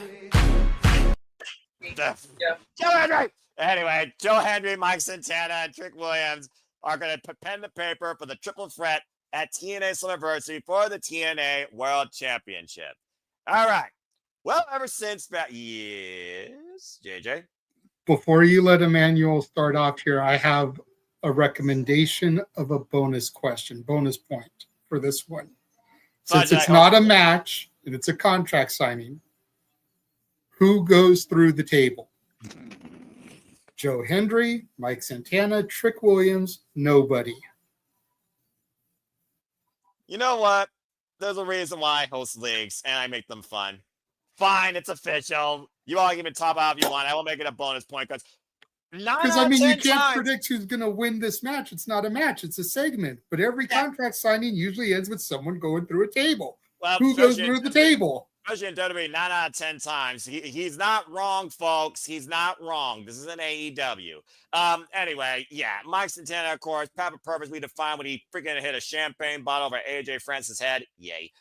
Joe Hendry! Anyway, Joe Hendry, Mike Santana, and Trick Williams are going to put pen to paper for the triple threat at TNA Slammiversary for the TNA World Championship. All right. Well, ever since that, yes, JJ. Before you let Emmanuel start off here, I have a recommendation of a bonus question, bonus point for this one. Since it's not a match and it's a contract signing, Who goes through the table? Joe Hendry, Mike Santana, Trick Williams, nobody. You know what? There's a reason why I host leagues and I make them fun. Fine, it's official. You all give me top out if you want. I will make it a bonus point because 9 Because, out I of mean, 10 you can't times. predict who's going to win this match. It's not a match. It's a segment. But every contract signing usually ends with someone going through a table. Well, Who goes through the table? Especially in WWE, 9 out of 10 times. He's not wrong, folks. He's not wrong. This is an AEW. Anyway, yeah, Mike Santana, of course, Papa purposely defined when he freaking hit a champagne bottle over AJ Francis' head. Yay.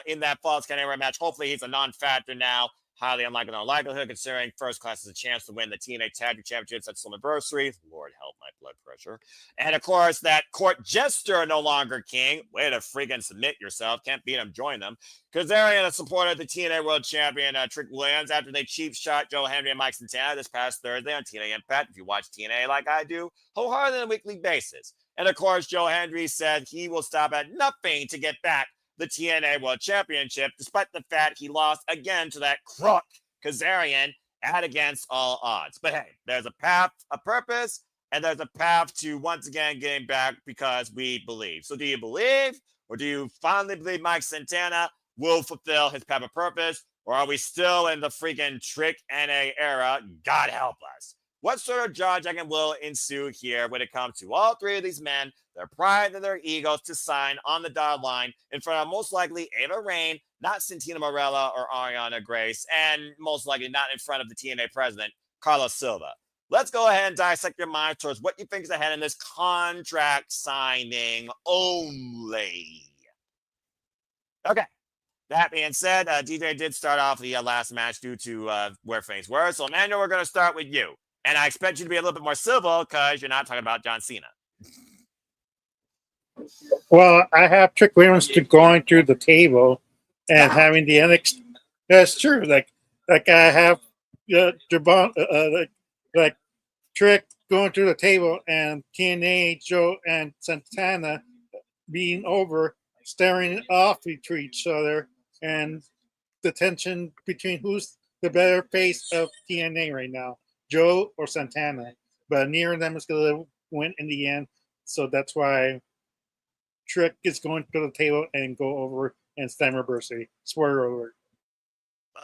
In that Falls Count Anywhere match. Hopefully he's a non-factor now. Highly unlikely, no likelihood, considering First Class has a chance to win the TNA Tag Team Championships at Slammiversary. Lord help my blood pressure. And of course, that court jester no longer king. Way to freaking submit yourself. Can't beat him, join them. Kazarian supported the TNA World Champion Trick Williams after they cheap shot Joe Henry and Mike Santana this past Thursday on TNA Impact. If you watch TNA like I do, wholeheartedly on a weekly basis. And of course, Joe Hendry said he will stop at nothing to get back the TNA World Championship, despite the fact he lost again to that crook Kazarian at against all odds. But hey, there's a path, a purpose, and there's a path to once again getting back because we believe. So do you believe, or do you finally believe Mike Santana will fulfill his path of purpose, or are we still in the freaking Trick NA era? God help us. What sort of jaw-jacking will ensue here when it comes to all three of these men, their pride and their egos to sign on the dotted line in front of most likely Ava Raine, not Santina Morella or Ariana Grace, and most likely not in front of the TNA president, Carlos Silva. Let's go ahead and dissect your mind towards what you think is ahead in this contract signing only. Okay. That being said, DJ did start off the last match due to where things were. So, Emmanuel, we're going to start with you. And I expect you to be a little bit more civil because you're not talking about John Cena. Well, I have Trick Williams to going through the table and having the NXT. That's true. Like I have like Trick going through the table and TNA, Joe, and Santana being over, staring off to each other, and the tension between who's the better face of TNA right now, Joe or Santana. But neither of them is going to win in the end. So that's why Trick is going to the table and go over and Slammiversary. Spoiler alert.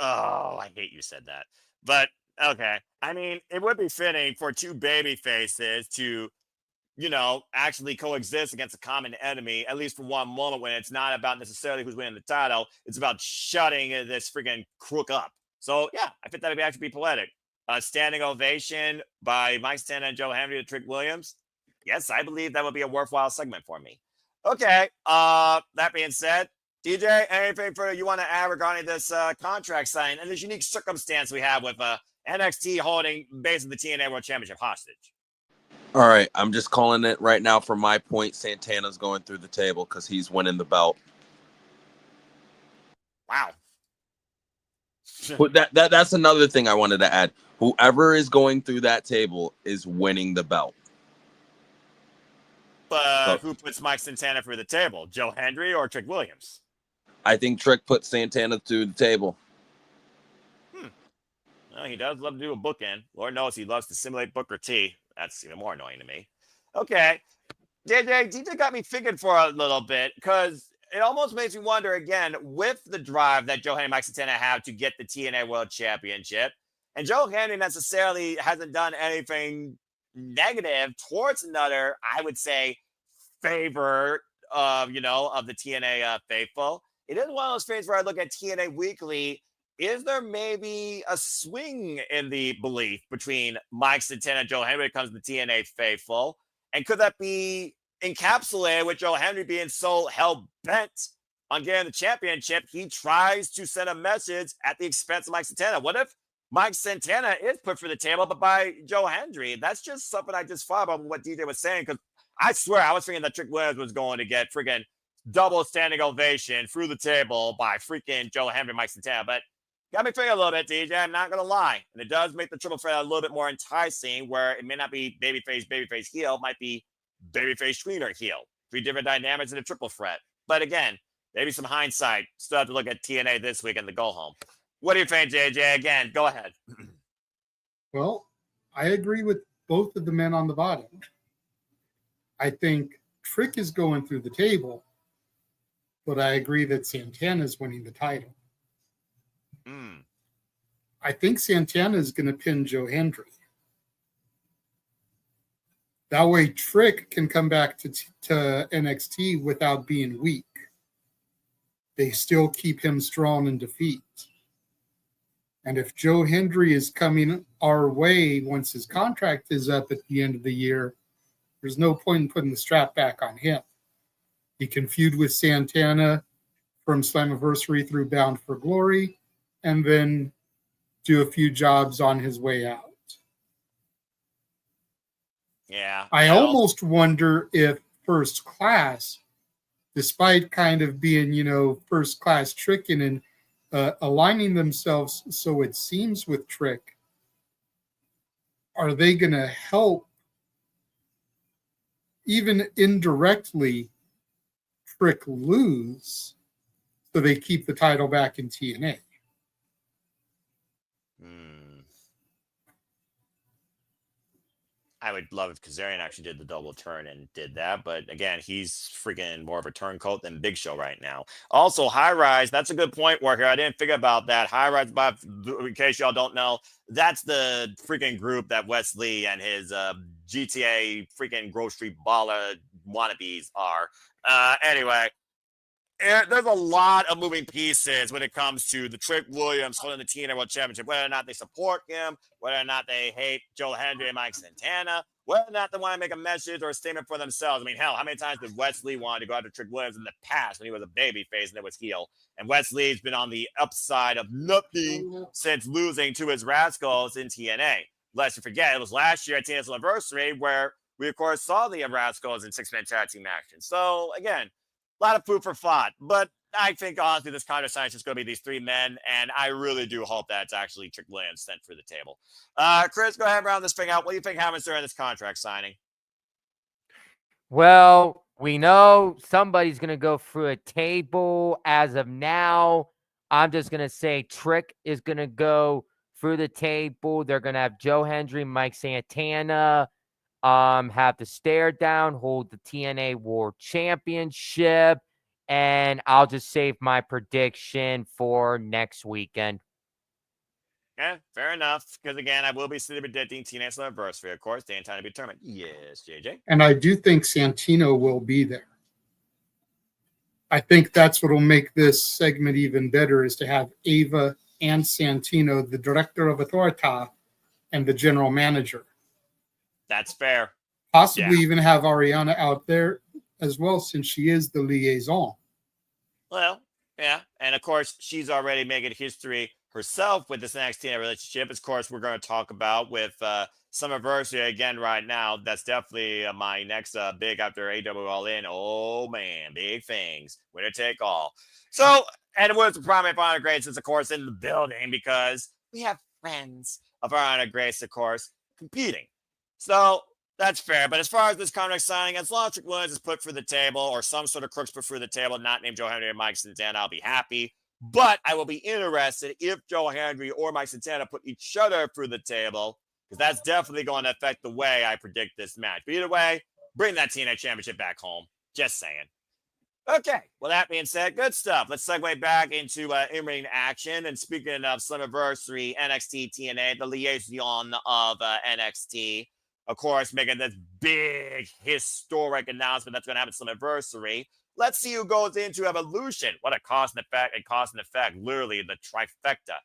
Oh, I hate you said that. But, okay. I mean, it would be fitting for two baby faces to, you know, actually coexist against a common enemy, at least for one moment when it's not about necessarily who's winning the title. It's about shutting this freaking crook up. So, yeah, I think that would actually be poetic. A standing ovation by Mike Santana and Joe Henry to Trick Williams. Yes, I believe that would be a worthwhile segment for me. Okay. That being said, DJ, anything further you want to add regarding this contract sign and this unique circumstance we have with NXT holding basically the TNA World Championship hostage? All right, I'm just calling it right now. For my point, Santana's going through the table because he's winning the belt. Wow. But that's another thing I wanted to add. Whoever is going through that table is winning the belt. But who puts Mike Santana through the table? Joe Hendry or Trick Williams? I think Trick put Santana through the table. Well, he does love to do a bookend. Lord knows he loves to simulate Booker T. That's even more annoying to me. Okay. DJ got me thinking for a little bit because it almost makes me wonder again with the drive that Joe Henry and Mike Santana have to get the TNA World Championship. And Joe Henry necessarily hasn't done anything negative towards another, I would say, favor of the TNA faithful. It is one of those things where I look at TNA Weekly. Is there maybe a swing in the belief between Mike Santana and Joe Henry when it comes to the TNA faithful? And could that be encapsulated with Joe Henry being so hell-bent on getting the championship, he tries to send a message at the expense of Mike Santana? What if Mike Santana is put for the table, but by Joe Hendry? That's just something I just thought about what DJ was saying, because I swear I was thinking that Trick Williams was going to get freaking double standing ovation through the table by freaking Joe Hendry and Mike Santana. But got me thinking a little bit, DJ. I'm not going to lie. And it does make the triple threat a little bit more enticing, where it may not be babyface, heel. It might be babyface, screener, heel. Three different dynamics in a triple threat. But again, maybe some hindsight. Still have to look at TNA this week and the go home. What do you think, JJ? Again, go ahead. Well, I agree with both of the men on the bottom. I think Trick is going through the table, but I agree that Santana is winning the title. I think Santana is going to pin Joe Hendry. That way, Trick can come back to NXT without being weak. They still keep him strong in defeat. And if Joe Hendry is coming our way once his contract is up at the end of the year, there's no point in putting the strap back on him. He can feud with Santana from Slammiversary through Bound for Glory, and then do a few jobs on his way out. Yeah. I almost wonder if First Class, despite kind of being, First Class tricking and aligning themselves so it seems with Trick, are they going to help even indirectly Trick lose so they keep the title back in TNA? I would love if Kazarian actually did the double turn and did that. But again, he's freaking more of a turncoat than Big Show right now. Also, High Rise, that's a good point, Worker. I didn't figure about that. High Rise, in case y'all don't know, that's the freaking group that Wesley and his GTA freaking grocery baller wannabes are. Anyway, there's a lot of moving pieces when it comes to the Trick Williams holding the TNA World Championship, whether or not they support him, whether or not they hate Joe Hendry and Mike Santana, whether or not they want to make a message or a statement for themselves. I mean, hell, how many times did Wesley want to go after Trick Williams in the past when he was a babyface and it was heel? And Wesley's been on the upside of nothing since losing to his Rascals in TNA. Lest you forget, it was last year at TNA's anniversary where we, of course, saw the Rascals in six-man tag team action. So, again, a lot of food for thought, but I think honestly this counter sign is just going to be these three men, and I really do hope that it's actually Trick Williams sent for the table. Chris, go ahead and round this thing out. What do you think happens during this contract signing? Well, we know somebody's going to go through a table as of now. I'm just going to say Trick is going to go through the table. They're going to have Joe Hendry, Mike Santana, have the stare down, hold the TNA World Championship, and I'll just save my prediction for next weekend. Yeah, fair enough. Because again, I will be predicting TNA's anniversary, of course, day and time to be determined. Yes, JJ. And I do think Santino will be there. I think that's what will make this segment even better, is to have Ava and Santino, the director of Authorita and the general manager. That's fair. Possibly even have Ariana out there as well, since she is the liaison. Well, yeah. And of course, she's already making history herself with this NXT relationship. Of course, we're going to talk about with Summerversary again right now. That's definitely my next big after AW All In. Oh, man, big things. Winner take all. So, and it was the primary Honor Grace is, of course, in the building because we have friends of our Honor Grace, of course, competing. So, that's fair. But as far as this contract signing, as long as Trick Williams is put for the table or some sort of crooks put for the table, not named Joe Hendry and Mike Santana, I'll be happy. But I will be interested if Joe Hendry or Mike Santana put each other through the table, because that's definitely going to affect the way I predict this match. But either way, bring that TNA Championship back home. Just saying. Okay, well, that being said, good stuff. Let's segue back into in-ring action. And speaking of Slammiversary, NXT TNA, the liaison of NXT, of course, making this big historic announcement that's going to happen at Slammiversary. Let's see who goes into Evolution. What a cause and effect. Literally the trifecta.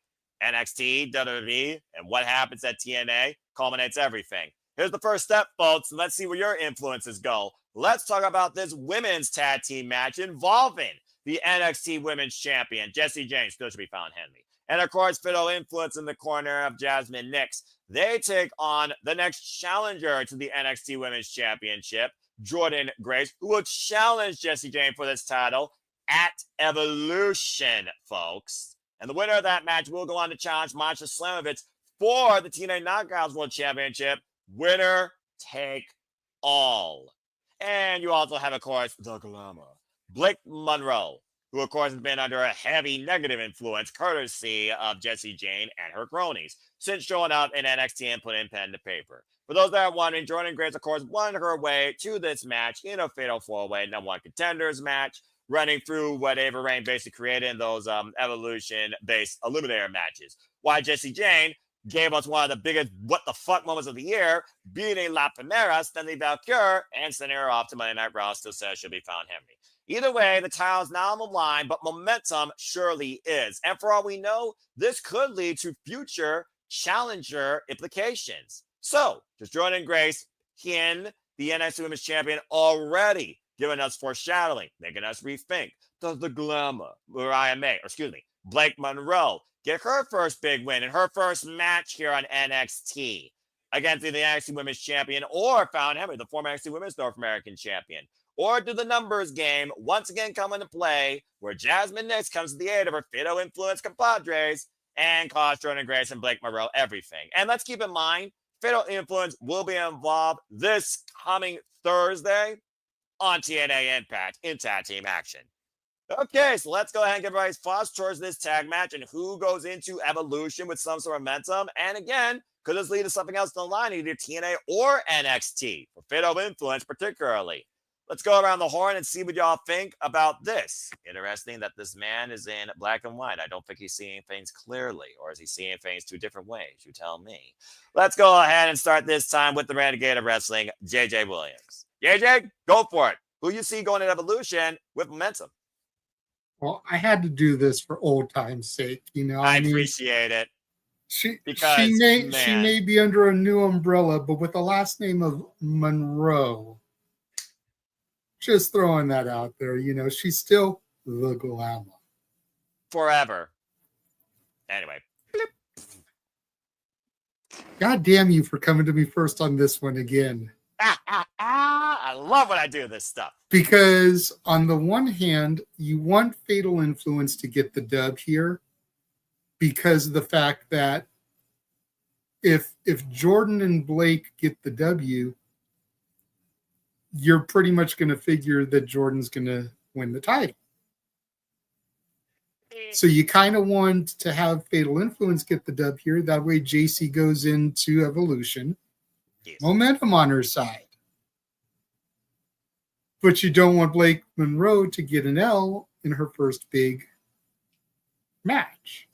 NXT, WWE, and what happens at TNA culminates everything. Here's the first step, folks. Let's see where your influences go. Let's talk about this women's tag team match involving the NXT Women's Champion, Jessie James, still should be found handy. And of course, Fiddle Influence in the corner of Jasmine Nix. They take on the next challenger to the NXT Women's Championship, Jordan Grace, who will challenge Jessie James for this title at Evolution, folks. And the winner of that match will go on to challenge Masha Slamovich for the TNA Knockouts World Championship. Winner take all. And you also have, of course, the glamour, Blake Monroe, who of course has been under a heavy negative influence courtesy of Jessie Jane and her cronies since showing up in NXT and putting pen to paper. For those that are wondering, Jordynne Grace, of course, won her way to this match in a fatal 4-way #1 contenders match, running through what Ava Raine basically created in those Evolution-based Eliminator matches. Why Jessie Jane gave us one of the biggest what the fuck moments of the year, beating La Primera, Stanley Valkyrie, and sending her off to Monday Night Raw. Still says she'll be found Henry. Either way, the title's now on the line, but momentum surely is. And for all we know, this could lead to future challenger implications. So, just Jordynne Grace, in the NXT Women's Champion, already giving us foreshadowing, making us rethink. Does the glamour, Blake Monroe, get her first big win in her first match here on NXT against the NXT Women's Champion or Fallon Henry, the former NXT Women's North American Champion? Or do the numbers game once again come into play where Jasmine Nix comes to the aid of her fatal influence compadres and cost Jordynne Grace and Blake Monroe everything? And let's keep in mind, fatal influence will be involved this coming Thursday on TNA Impact in tag team action. Okay, so let's go ahead and get everybody's thoughts towards this tag match and who goes into Evolution with some sort of momentum. And again, could this lead to something else down the line, either TNA or NXT, for fatal influence particularly? Let's go around the horn and see what y'all think about this. Interesting that this man is in black and white. I don't think he's seeing things clearly, or is he seeing things two different ways? You tell me. Let's go ahead and start this time with the Renegade of Wrestling, JJ Williams. JJ, go for it. Who you see going in Evolution with momentum? Well, I had to do this for old time's sake. I appreciate it. She may be under a new umbrella, but with the last name of Monroe. Just throwing that out there, she's still the glamour. Forever. Anyway. God damn you for coming to me first on this one again. I love when I do this stuff. Because on the one hand, you want Fatal Influence to get the dub here because of the fact that if Jordynne and Blake get the W, you're pretty much going to figure that Jordynne's going to win the title. So you kind of want to have Fatal Influence get the dub here. That way JC goes into Evolution. Yes. Momentum on her side. But you don't want Blake Monroe to get an L in her first big match.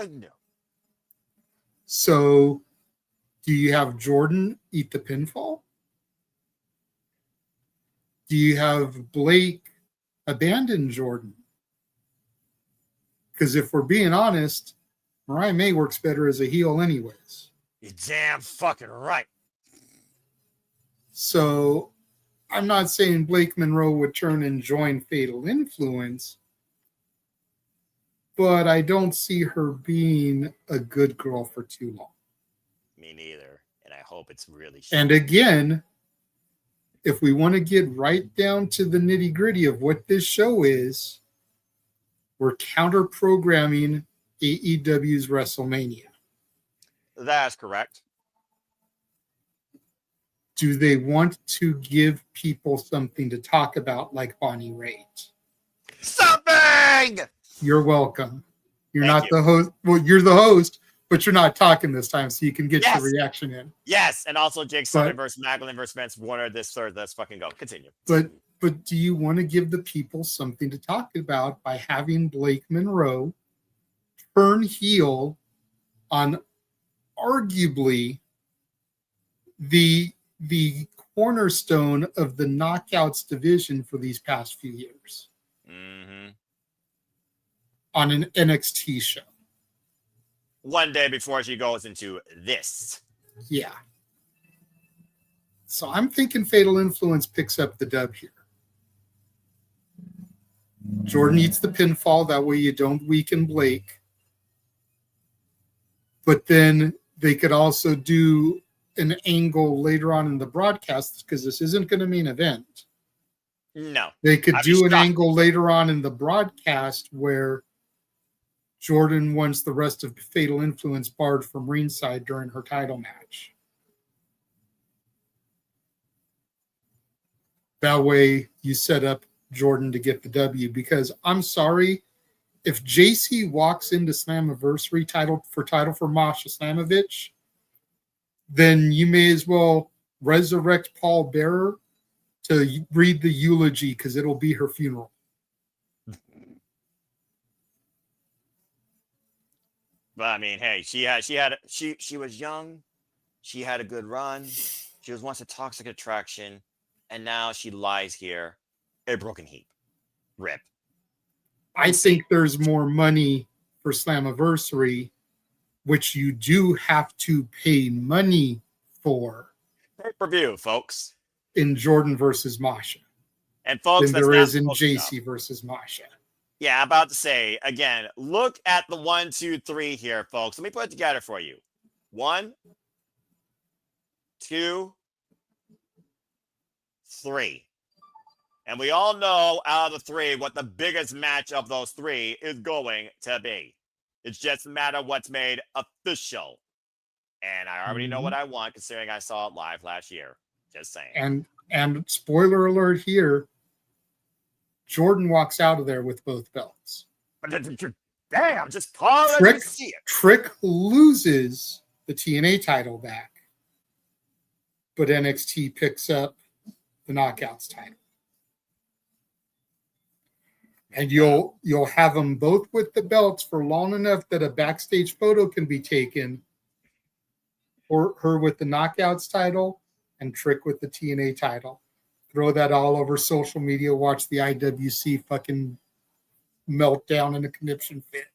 No. So do you have Jordynne eat the pinfall? Do you have Blake abandon Jordynne? Because if we're being honest, Mariah May works better as a heel anyways. You're damn fucking right. So I'm not saying Blake Monroe would turn and join Fatal Influence, but I don't see her being a good girl for too long. Me neither. And I hope it's really short. And again, if we want to get right down to the nitty gritty of what this show is, we're counter programming AEW's WrestleMania. That's correct. Do they want to give people something to talk about like Bonnie Raitt? Something! You're welcome. You're not the host. Well, you're the host, but you're not talking this time, so you can get your reaction in. Yes, and also Jake Sullivan versus Magdalene versus Vince Warner this third. Let's fucking go. Continue. But do you want to give the people something to talk about by having Blake Monroe turn heel on arguably the cornerstone of the Knockouts division for these past few years on an NXT show? One day before she goes into this. Yeah. So I'm thinking Fatal Influence picks up the dub here. Jordynne eats the pinfall. That way you don't weaken Blake. But then they could also do an angle later on in the broadcast because this isn't going to mean event. No. They could do an angle later on in the broadcast where Jordynne wants the rest of Fatal Influence barred from ringside during her title match. That way you set up Jordan to get the W, because I'm sorry, if JC walks into Slammiversary title for Masha Slamovich, then you may as well resurrect Paul Bearer to read the eulogy, because it'll be her funeral. But I mean, hey, she was young, she had a good run, she was once a toxic attraction, and now she lies here, a broken heap. Rip. I think there's more money for Slammiversary, which you do have to pay money for Pay-per-view, folks. in Jordan versus Masha And folks, than that's there not is in supposed to JC versus Masha. Yeah, I'm about to say again, look at the 1, 2, 3 here, folks. Let me put it together for you. 1, 2, 3. And we all know out of the 3 what the biggest match of those 3 is going to be. It's just a matter of what's made official. And I already know what I want, considering I saw it live last year. Just saying. And spoiler alert here, Jordan walks out of there with both belts. Damn, just call it as you see it. Trick loses the TNA title back, but NXT picks up the Knockouts title. And you'll have them both with the belts for long enough that a backstage photo can be taken, or her with the Knockouts title and Trick with the TNA title. Throw that all over social media. Watch the IWC fucking meltdown in a conniption fit.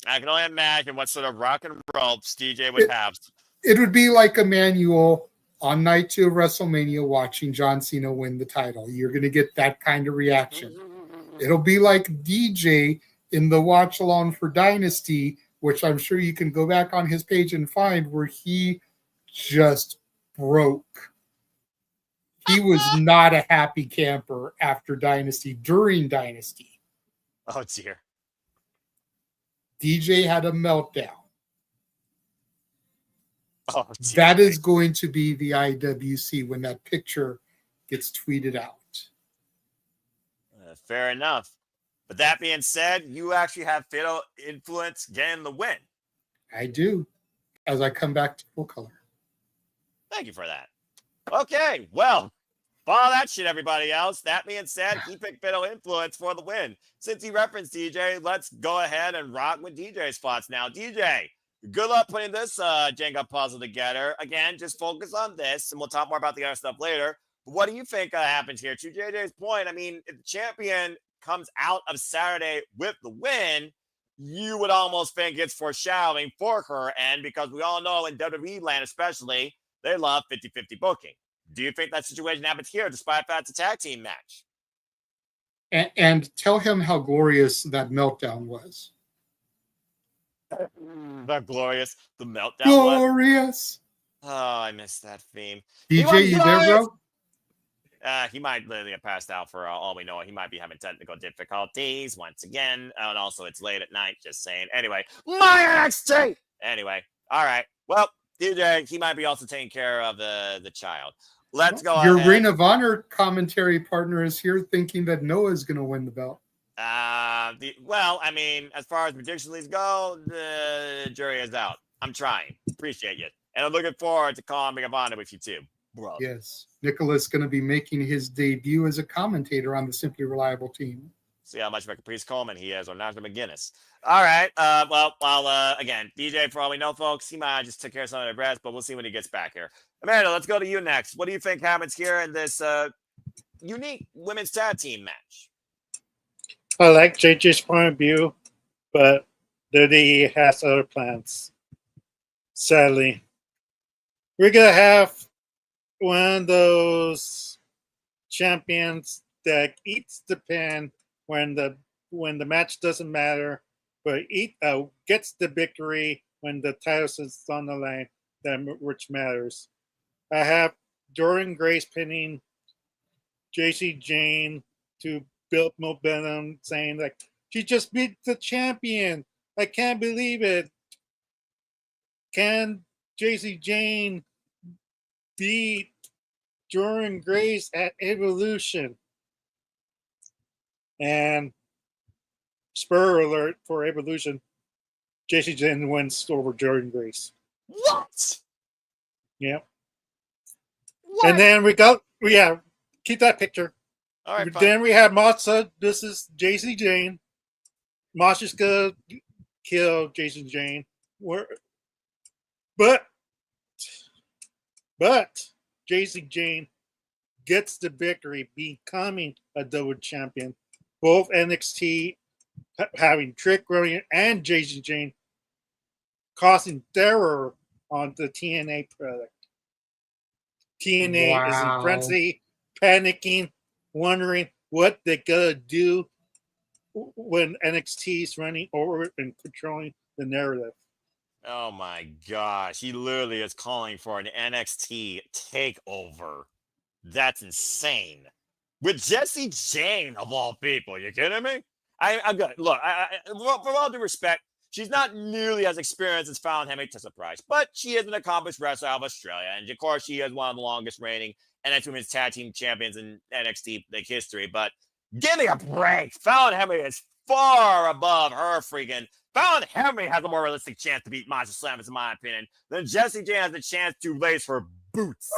I can only imagine what sort of rock and ropes DJ would have. It would be like Emmanuel on night 2 of WrestleMania watching John Cena win the title. You're going to get that kind of reaction. It'll be like DJ in the watch along for Dynasty, which I'm sure you can go back on his page and find, where he just broke. He was not a happy camper after Dynasty, during Dynasty. Oh, dear. DJ had a meltdown. Oh, dear. That is going to be the IWC when that picture gets tweeted out. Fair enough. But that being said, you actually have Fatal Influence getting the win. I do, as I come back to full color. Thank you for that. Okay, well, follow that shit, everybody else. That being said, he picked Fatal Influence for the win. Since he referenced DJ, let's go ahead and rock with DJ's spots now. DJ, good luck putting this Jenga puzzle together. Again, just focus on this, and we'll talk more about the other stuff later. But what do you think happens here? To JJ's point, I mean, if the champion comes out of Saturday with the win, you would almost think it's foreshadowing for her. And because we all know in WWE land especially, they love 50-50 booking. Do you think that situation happens here, despite that it's a tag team match? And tell him how glorious that meltdown was. The meltdown glorious. Was. Oh, I missed that theme. DJ, you there, bro? He might literally have passed out for all we know. He might be having technical difficulties once again. And also, it's late at night, just saying. Anyway, my NXT! Anyway, all right. Well, DJ, he might be also taking care of the child. Let's go Your ahead. Ring of Honor commentary partner is here thinking that Noah's going to win the belt. Well, I mean, as far as predictions go, the jury is out. I'm trying. Appreciate you. And I'm looking forward to calling Ring of Honor with you, too. Bro. Yes. Nicholas going to be making his debut as a commentator on the Simply Reliable team. See how much of a Caprice Coleman he is, or Nigel McGuinness. All right. Again, DJ, for all we know, folks, he might just took care of some of the rest, but we'll see when he gets back here. Amanda, let's go to you next. What do you think happens here in this unique women's tag team match? I like JJ's point of view, but WWE has other plans. Sadly, we're gonna have one of those champions that eats the pin when the match doesn't matter, but gets the victory when the title is on the line, which matters. I have Jordan Grace pinning JC Jane to build momentum, saying like, she just beat the champion. I can't believe it. Can JC Jane beat Jordan Grace at Evolution? And spur alert for Evolution, JC Jane wins over Jordan Grace. What? Yeah. What? And then keep that picture. All right, fine. Then we have Matza. This is JC Jane. Masha's gonna kill Jason Jane. But JC Jane gets the victory, becoming a double champion. Both NXT having Trick Williams and JC Jane causing terror on the TNA product. TNA is in frenzy, panicking, wondering what they're gonna do when NXT is running over and controlling the narrative. Oh my gosh. He literally is calling for an NXT takeover. That's insane. With Jesse Jane, of all people. You kidding me? I'm good. Look, for all due respect, she's not nearly as experienced as Fallon Henley to surprise, but she is an accomplished wrestler out of Australia. And of course, she is one of the longest reigning NXT Women's Tag Team Champions in NXT history. But give me a break. Fallon Henley is far above her freaking. Fallon Henley has a more realistic chance to beat Masha Slammers, in my opinion, than Jesse Jane has a chance to lace her boots.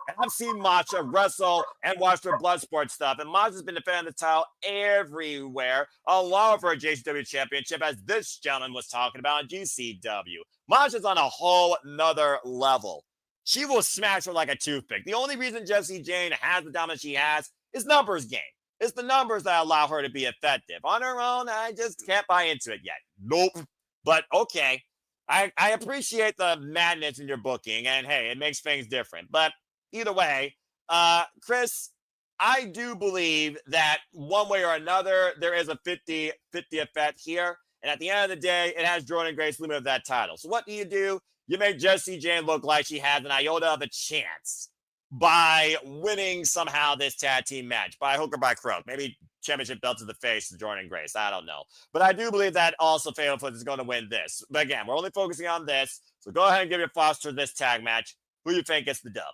And I've seen Masha wrestle and watch her blood sport stuff, and Masha's been defending the title everywhere, along with her JCW championship, as this gentleman was talking about in GCW. Masha's on a whole nother level. She will smash her like a toothpick. The only reason Jesse Jane has the dominance she has is numbers game. It's the numbers that allow her to be effective. On her own, I just can't buy into it yet. Nope. But okay, I appreciate the madness in your booking, and hey, it makes things different. But either way, Chris, I do believe that one way or another, there is a 50-50 effect here. And at the end of the day, it has Jordan Grace looming of that title. So what do? You make Jessie Jane look like she has an iota of a chance by winning somehow this tag team match, by hook or by crook. Maybe championship belt to the face of Jordan Grace. I don't know. But I do believe that also Fatal Foot is going to win this. But again, we're only focusing on this. So go ahead and give your thoughts to this tag match. Who do you think gets the dub?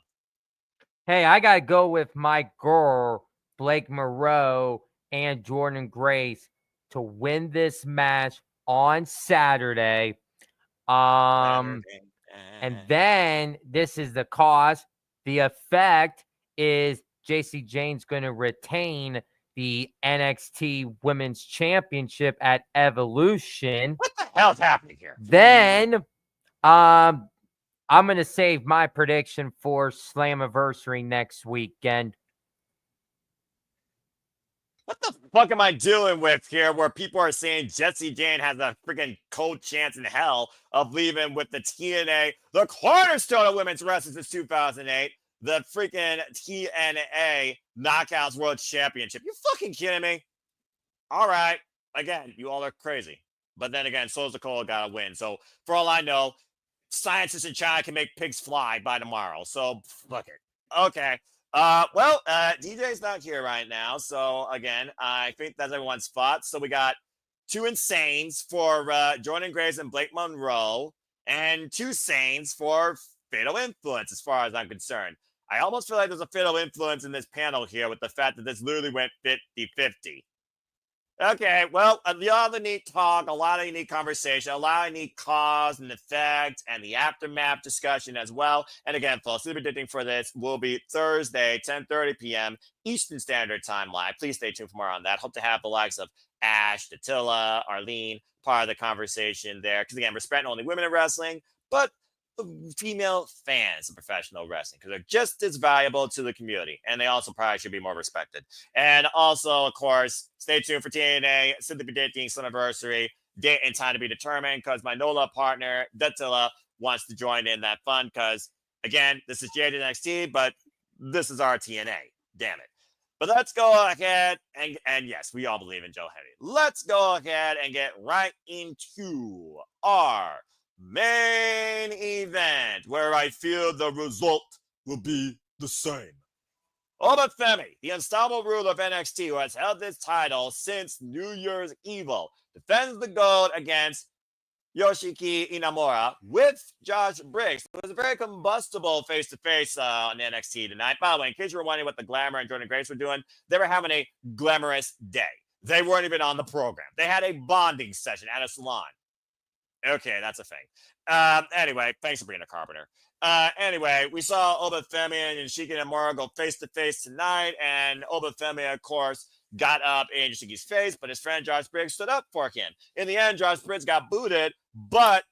Hey, I got to go with my girl, Blake Moreau and Jordan Grace to win this match on Saturday. And then this is the cause. The effect is JC Jane's going to retain the NXT Women's Championship at Evolution. What the hell's happening here? Then I'm going to save my prediction for Slammiversary next weekend. What the fuck am I dealing with here where people are saying Jessie Jane has a freaking cold chance in hell of leaving with the TNA, the cornerstone of women's wrestling since 2008, the freaking TNA Knockouts World Championship? You fucking kidding me? All right. Again, you all are crazy. But then again, Soulja Cole got to win. So for all I know, scientists in China can make pigs fly by tomorrow. So fuck it. Okay. DJ's not here right now. So again, I think that's everyone's thoughts. So we got two Insanes for Jordan Grace and Blake Monroe, and two Sanes for Fatal Influence, as far as I'm concerned. I almost feel like there's a Fatal Influence in this panel here with the fact that this literally went 50-50. Okay, well, a lot of neat talk, a lot of neat conversation, a lot of neat cause and effect, and the aftermath discussion as well. And again, folks, the predicting for this will be Thursday, 10:30 p.m. Eastern Standard Time live. Please stay tuned for more on that. Hope to have the likes of Ash, Datilla, Arlene, part of the conversation there. Because again, respect not only women in wrestling, but female fans of professional wrestling, because they're just as valuable to the community, and they also probably should be more respected. And also, of course, stay tuned for TNA Simply Predicting Slammiversary, date and time to be determined, because my NOLA partner Datilla wants to join in that fun, because again, this is JD NXT, but this is our TNA, damn it. But let's go ahead and yes, we all believe in Joe Henry. Let's go ahead and get right into our main event, where I feel the result will be the same. Obafemi, the unstoppable ruler of NXT, who has held this title since New Year's Evil, defends the gold against Yoshiki Inamura with Josh Briggs. It was a very combustible face-to-face on NXT tonight. By the way, in case you were wondering what the Glamour and Jordan Grace were doing, they were having a glamorous day. They weren't even on the program. They had a bonding session at a salon. Okay, that's a thing. Anyway, thanks for being a carpenter. Anyway, we saw Obafemi and Yoshiki Nakamura go face to face tonight, and Obafemi, of course, got up in Yoshiki's face, but his friend Josh Briggs stood up for him. In the end, Josh Briggs got booted, but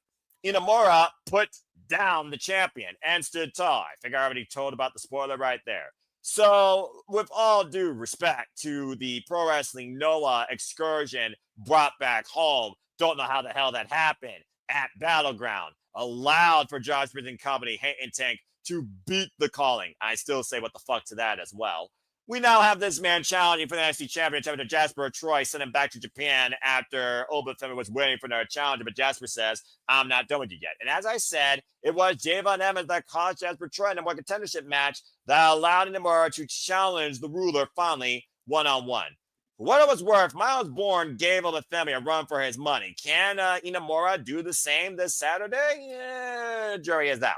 Inamura put down the champion and stood tall. I think I already told about the spoiler right there. So, with all due respect to the Pro Wrestling Noah excursion brought back home, don't know how the hell that happened at Battleground. Allowed for Josh Briggs and company, Hank and Tank, to beat the calling. I still say what the fuck to that as well. We now have this man challenging for the NXT Championship after Jasper Troy sent him back to Japan after Obafemi was waiting for another challenger, but Jasper says, I'm not done with you yet. And as I said, it was Javon Evans that caused Jasper Troy in a more contendership match that allowed Inamura to challenge the ruler finally one-on-one. For what it was worth, Miles Bourne gave Obafemi a run for his money. Can Inamura do the same this Saturday? Yeah, jury is out.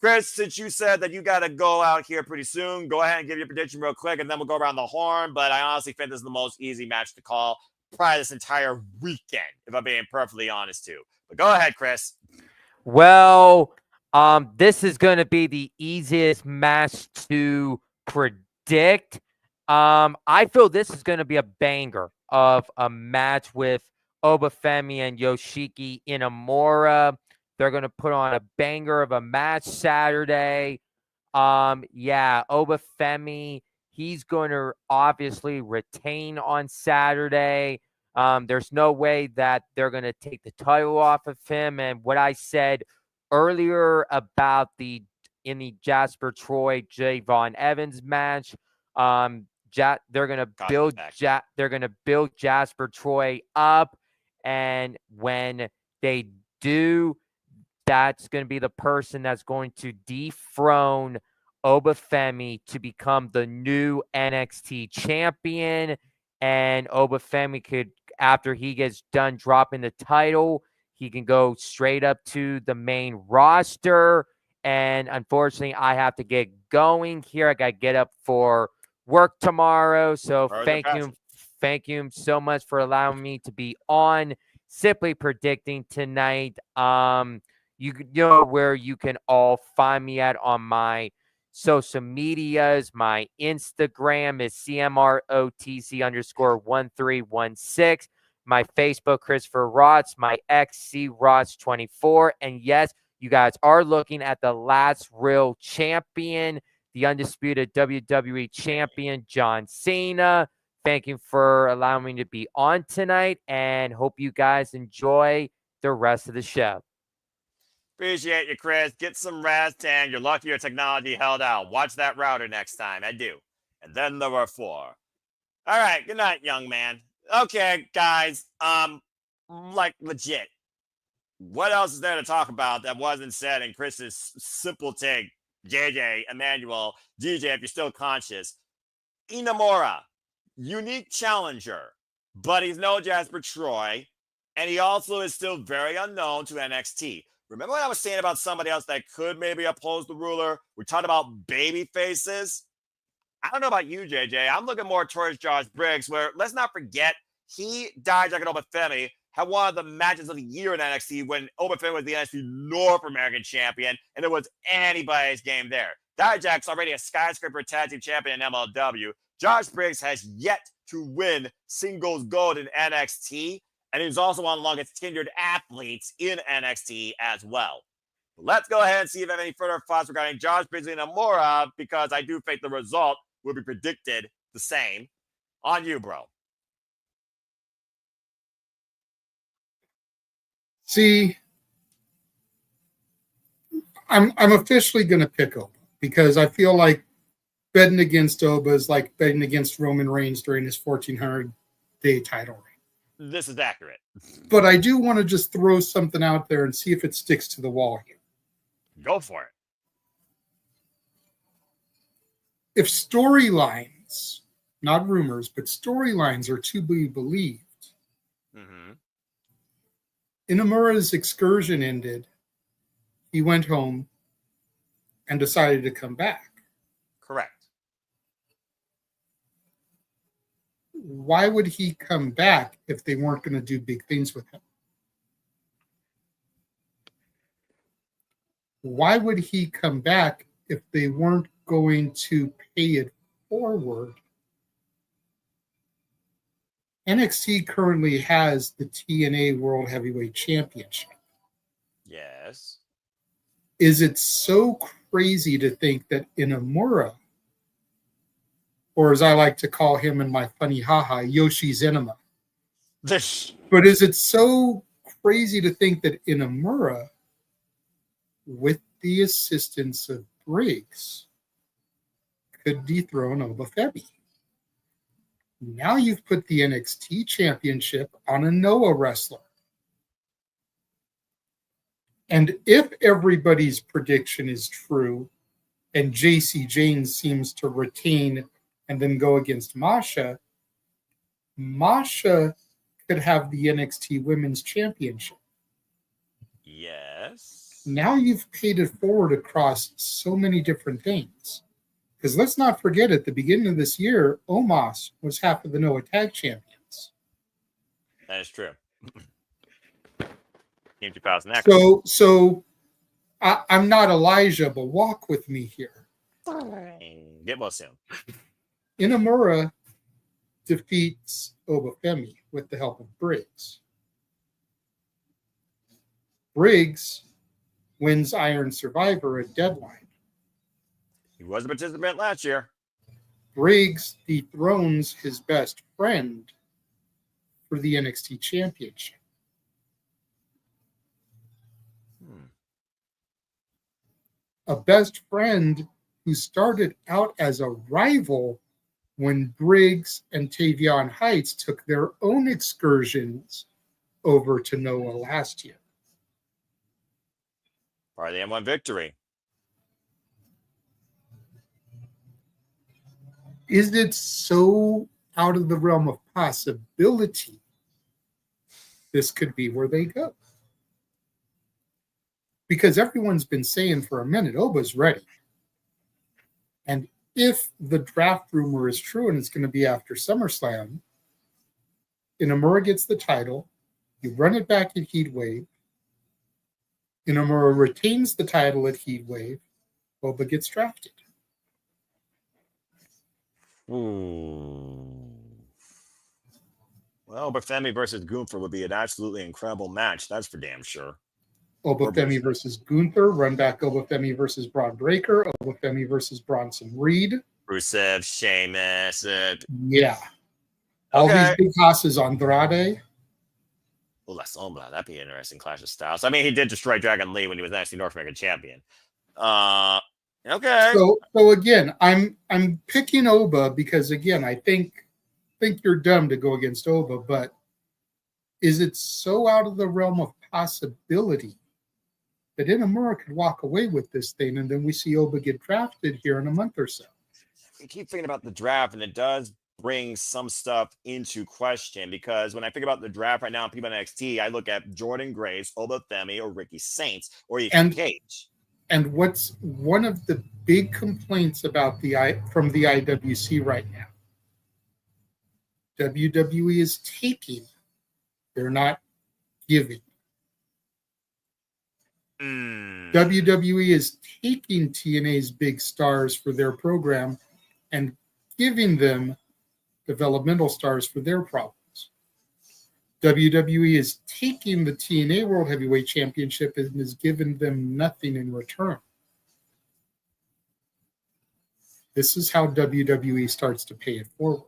Chris, since you said that you got to go out here pretty soon, go ahead and give your prediction real quick, and then we'll go around the horn. But I honestly think this is the most easy match to call probably this entire weekend, if I'm being perfectly honest, too. But go ahead, Chris. Well, this is going to be the easiest match to predict. I feel this is going to be a banger of a match with Obafemi and Yoshiki Inamura. They're going to put on a banger of a match Saturday. Yeah, Obafemi, he's going to obviously retain on Saturday. There's no way that they're going to take the title off of him. And what I said earlier about in the Jasper Troy Javon Evans match, they're going to build Jasper Troy up, and when they do, that's going to be the person that's going to dethrone Obafemi to become the new NXT champion. And Obafemi could, after he gets done dropping the title, he can go straight up to the main roster. And unfortunately, I have to get going here. I got to get up for work tomorrow. So thank you so much for allowing me to be on Simply Predicting tonight. You know where you can all find me at on my social medias. My Instagram is CMROTC_1316. My Facebook, Christopher Rotz. My XC Rotz24. And yes, you guys are looking at the last real champion, the undisputed WWE champion, John Cena. Thank you for allowing me to be on tonight, and hope you guys enjoy the rest of the show. Appreciate you, Chris. Get some rest, and you're lucky your technology held out. Watch that router next time. I do. And then there were 4. All right. Good night, young man. Okay, guys. Like legit. What else is there to talk about that wasn't said in Chris's simple take? JJ, Emmanuel, DJ, if you're still conscious. Inamura, unique challenger, but he's no Jasper Troy, and he also is still very unknown to NXT. Remember what I was saying about somebody else that could maybe oppose the ruler? We talked about baby faces. I don't know about you, JJ. I'm looking more towards Josh Briggs, where let's not forget he died like an Obafemi, had one of the matches of the year in NXT when Obafemi was the NXT North American champion, and it was anybody's game there. Dijak's already a skyscraper tag team champion in MLW. Josh Briggs has yet to win singles gold in NXT, and he's also one of the longest tenured athletes in NXT as well. Let's go ahead and see if I have any further thoughts regarding Josh Briggs and Inamura, because I do think the result will be predicted the same. On you, bro. See, I'm officially going to pick Oba because I feel like betting against Oba is like betting against Roman Reigns during his 1,400-day title reign. This is accurate. But I do want to just throw something out there and see if it sticks to the wall here. Go for it. If storylines, not rumors, but storylines are to be believed, Inamura's excursion ended. He went home and decided to come back. Correct. why would he come back if they weren't going to do big things with him? Why would he come back if they weren't going to pay it forward? NXT currently has the TNA World Heavyweight Championship. Yes. Is it so crazy to think that Inamura, or as I like to call him in my funny haha, Yoshi's Enema, but is it so crazy to think that Inamura, with the assistance of Briggs, could dethrone Obafemi? Now you've put the NXT championship on a Noah wrestler. And if everybody's prediction is true, and JC James seems to retain and then go against Masha, Masha could have the NXT Women's Championship. Yes. Now you've paid it forward across so many different things. Because let's not forget, at the beginning of this year, Omos was half of the Noah Tag Champions. That is true. Team 2000X. So I'm not Elijah, but walk with me here. Get well soon. Inamura defeats Obafemi with the help of Briggs. Briggs wins Iron Survivor at Deadline. He was a participant last year. Briggs dethrones his best friend for the NXT Championship. A best friend who started out as a rival when Briggs and Tavion Heights took their own excursions over to Noah last year. Part of the M1 victory. Is it so out of the realm of possibility this could be where they go? Because everyone's been saying for a minute, Oba's ready. And if the draft rumor is true and it's going to be after SummerSlam, Inamura gets the title, you run it back at Heatwave, Inamura retains the title at Heatwave, Oba gets drafted. Well, Obafemi versus Gunther would be an absolutely incredible match. That's for damn sure. Obafemi versus Gunther, run back Obafemi versus Braun Breaker, Obafemi versus Bronson Reed. Rusev, Sheamus. Yeah. All these big hosses, Andrade. Oh, La Sombra. That'd be an interesting clash of styles. I mean, he did destroy Dragon Lee when he was NXT North American champion. Okay. So again, I'm picking Oba because again, I think you're dumb to go against Oba, but is it so out of the realm of possibility that Inamura could walk away with this thing and then we see Oba get drafted here in a month or so? I keep thinking about the draft, and it does bring some stuff into question because when I think about the draft right now and people in NXT, I look at Jordan Grace, Obafemi, or Ricky Saints, or even Cage. And what's one of the big complaints about from the IWC right now? WWE is taking, they're not giving. WWE is taking TNA's big stars for their program and giving them developmental stars for their problems. WWE is taking the TNA World Heavyweight Championship and is giving them nothing in return. This is how WWE starts to pay it forward.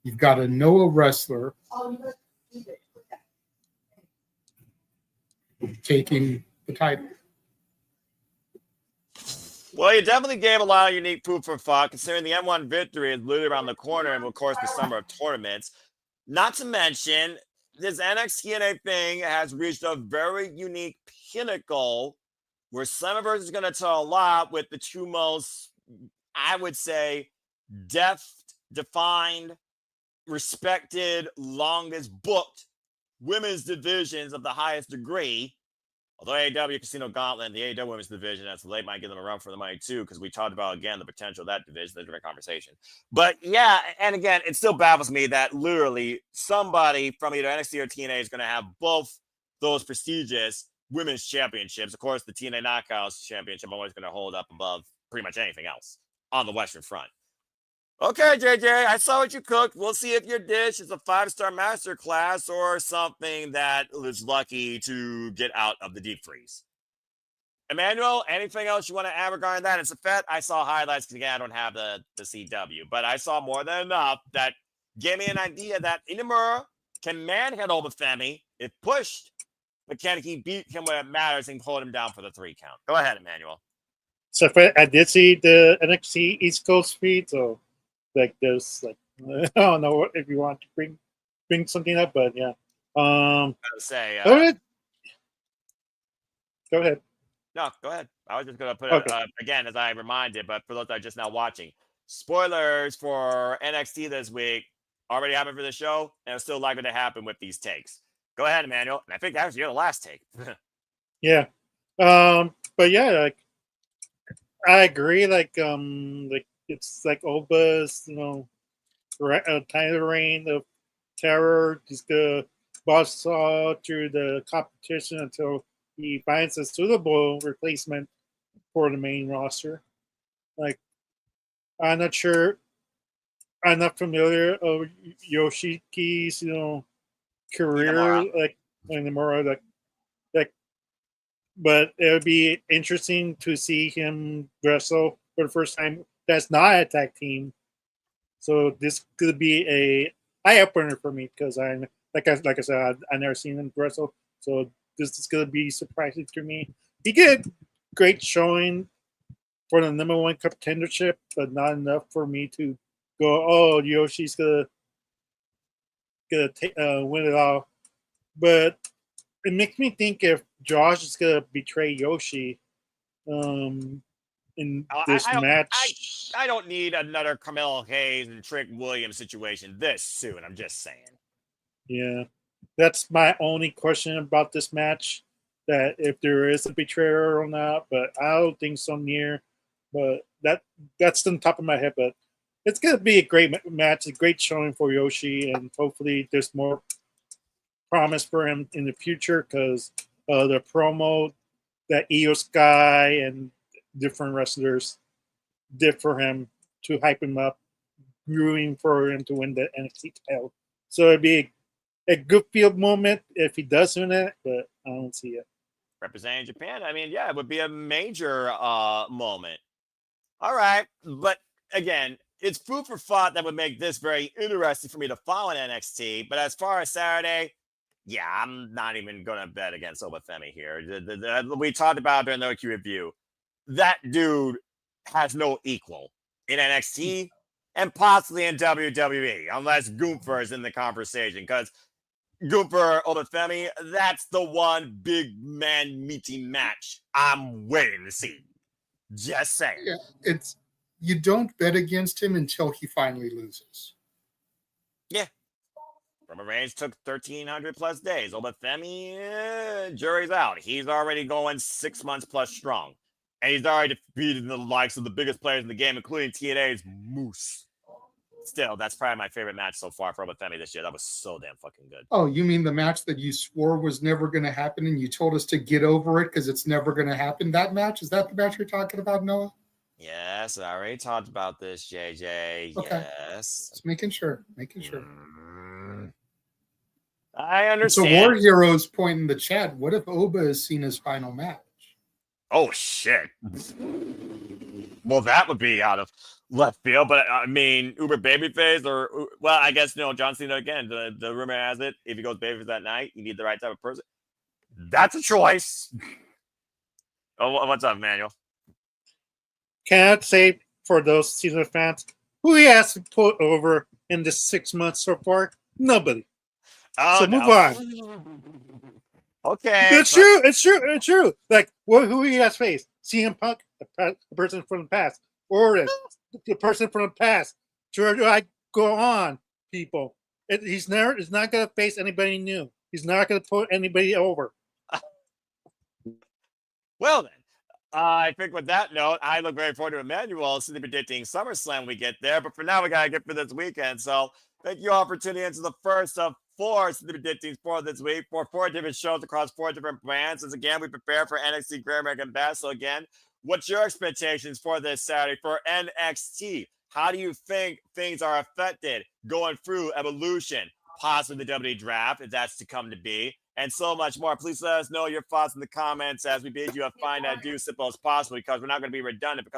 You've got a Noah wrestler taking the title. Well, you definitely gave a lot of unique food for thought, considering the M1 victory is literally around the corner and, of course, the summer of tournaments. Not to mention, this NXT thing has reached a very unique pinnacle where Slammiverse is going to tell a lot with the two most, I would say, defined, respected, longest booked women's divisions of the highest degree Although AEW Casino Gauntlet and the AEW Women's Division, that's they might give them a run for the money too, because we talked about again the potential of that division. That's a different conversation. But yeah, and again, it still baffles me that literally somebody from either NXT or TNA is going to have both those prestigious women's championships. Of course, the TNA Knockouts Championship I'm always going to hold up above pretty much anything else on the Western Front. Okay, JJ, I saw what you cooked. We'll see if your dish is a 5-star master class or something that is lucky to get out of the deep freeze. Emmanuel, anything else you want to add regarding that? It's a fet. I saw highlights because, again, I don't have the CW, but I saw more than enough that gave me an idea that Inamura can manhandle Femi if pushed, but can he beat him when it matters and hold him down for the 3 count? Go ahead, Emmanuel. So I did see the NXT East Coast feed, so like there's like I don't know if you want to bring something up, but yeah. I was say, Go ahead. Go ahead. No, go ahead. I was just going to put Okay. it again, as I reminded, but for those that are just now watching, spoilers for NXT this week already happened for the show, and it's still likely to happen with these takes. Go ahead, Emmanuel. And I think that was your last take. Yeah. But yeah, like I agree. Like it's like Oba's, kind of reign of terror. He's the boss through the competition until he finds a suitable replacement for the main roster. Like, I'm not sure. I'm not familiar of Yoshiki's, career, Inamura. like Inamura, like. But it would be interesting to see him wrestle for the first time. That's not a tag team, so this could be a eye opener for me because like I said, I never seen him wrestle, so this is gonna be surprising to me. He did great showing for the #1 contendership, but not enough for me to go, oh, Yoshi's gonna win it all. But it makes me think if Josh is gonna betray Yoshi in this match. I don't need another Carmelo Hayes and Trick Williams situation this soon. I'm just saying. Yeah, that's my only question about this match. That if there is a betrayer or not, but I don't think so near. But that's on top of my head. But it's gonna be a great match, a great showing for Yoshi, and hopefully there's more promise for him in the future because the promo that Io Sky and different wrestlers did for him to hype him up, rooting for him to win the NXT title. So it'd be a good field moment if he does win it, but I don't see it. Representing Japan, I mean, yeah, it would be a major moment. All right, but again, it's food for thought that would make this very interesting for me to follow in NXT. But as far as Saturday, yeah, I'm not even going to bet against Obafemi here. We talked about during the OQ review. That dude has no equal in NXT and possibly in WWE, unless Gunther is in the conversation. Because Gunther Obafemi, that's the one big man meaty match I'm waiting to see. Just saying. Yeah, you don't bet against him until he finally loses. Yeah. Roman Reigns took 1,300 plus days. Obafemi, jury's out. He's already going 6 months plus strong. And he's already defeated the likes of the biggest players in the game, including TNA's Moose. Still, that's probably my favorite match so far for Obafemi this year. That was so damn fucking good. Oh, you mean the match that you swore was never going to happen and you told us to get over it because it's never going to happen? That match? Is that the match you're talking about, Noah? Yes, I already talked about this, JJ. Okay. Yes. Just making sure. I understand. So War Heroes point in the chat, what if Oba is seen as final match? Oh, shit. Well, that would be out of left field, but I mean, Uber Babyface well, I guess, John Cena again. The rumor has it, if he goes Babyface that night, you need the right type of person. That's a choice. Oh, what's up, Manuel? Can I say for those season fans, who he has to put over in the 6 months so far? Nobody. Oh, so move on. Okay. It's true. Like, who he has faced? CM Punk, the person from the past. Or the person from the past. Sure, I go on, people. He's not going to face anybody new. He's not going to put anybody over. Well then, I think with that note, I look very forward to Emmanuel to predicting SummerSlam when we get there. But for now, we gotta get for this weekend. So thank you all for tuning in to the first of four predicting for this week for four different shows across four different brands. As again, we prepare for NXT Great American Bash. So again, what's your expectations for this Saturday for NXT? How do you think things are affected going through Evolution, possibly the WWE Draft, if that's to come to be, and so much more? Please let us know your thoughts in the comments as we bid you a fine adieu, simple as possible, because we're not going to be redundant,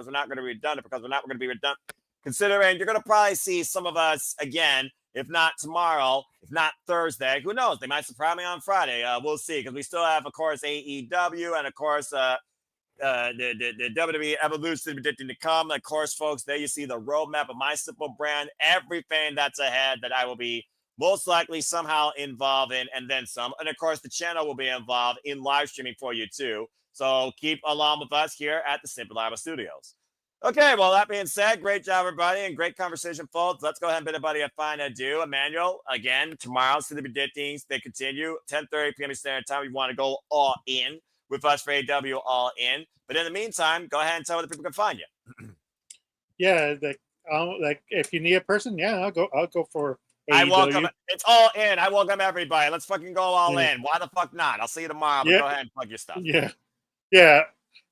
considering you're going to probably see some of us again, if not tomorrow, if not Thursday. Who knows? They might surprise me on Friday. We'll see, because we still have, of course, AEW and, of course, the WWE Evolution predicting to come. Of course, folks, there you see the roadmap of my simple brand, everything that's ahead that I will be most likely somehow involved in, and then some. And of course, the channel will be involved in live streaming for you too. So keep along with us here at the Simple Lava Studios. Okay, well, that being said, great job, everybody, and great conversation, folks. Let's go ahead and bid everybody a fine adieu. Emmanuel, again, tomorrow's to the predictings. They continue 10:30 p.m. Standard Time. You want to go all in with us for AW All In. But in the meantime, go ahead and tell where the people can find you. Yeah, like if you need a person, yeah, I'll go for AEW. I welcome it. It's all in. I welcome everybody. Let's fucking go all in. Why the fuck not? I'll see you tomorrow. But go ahead and plug your stuff. Yeah.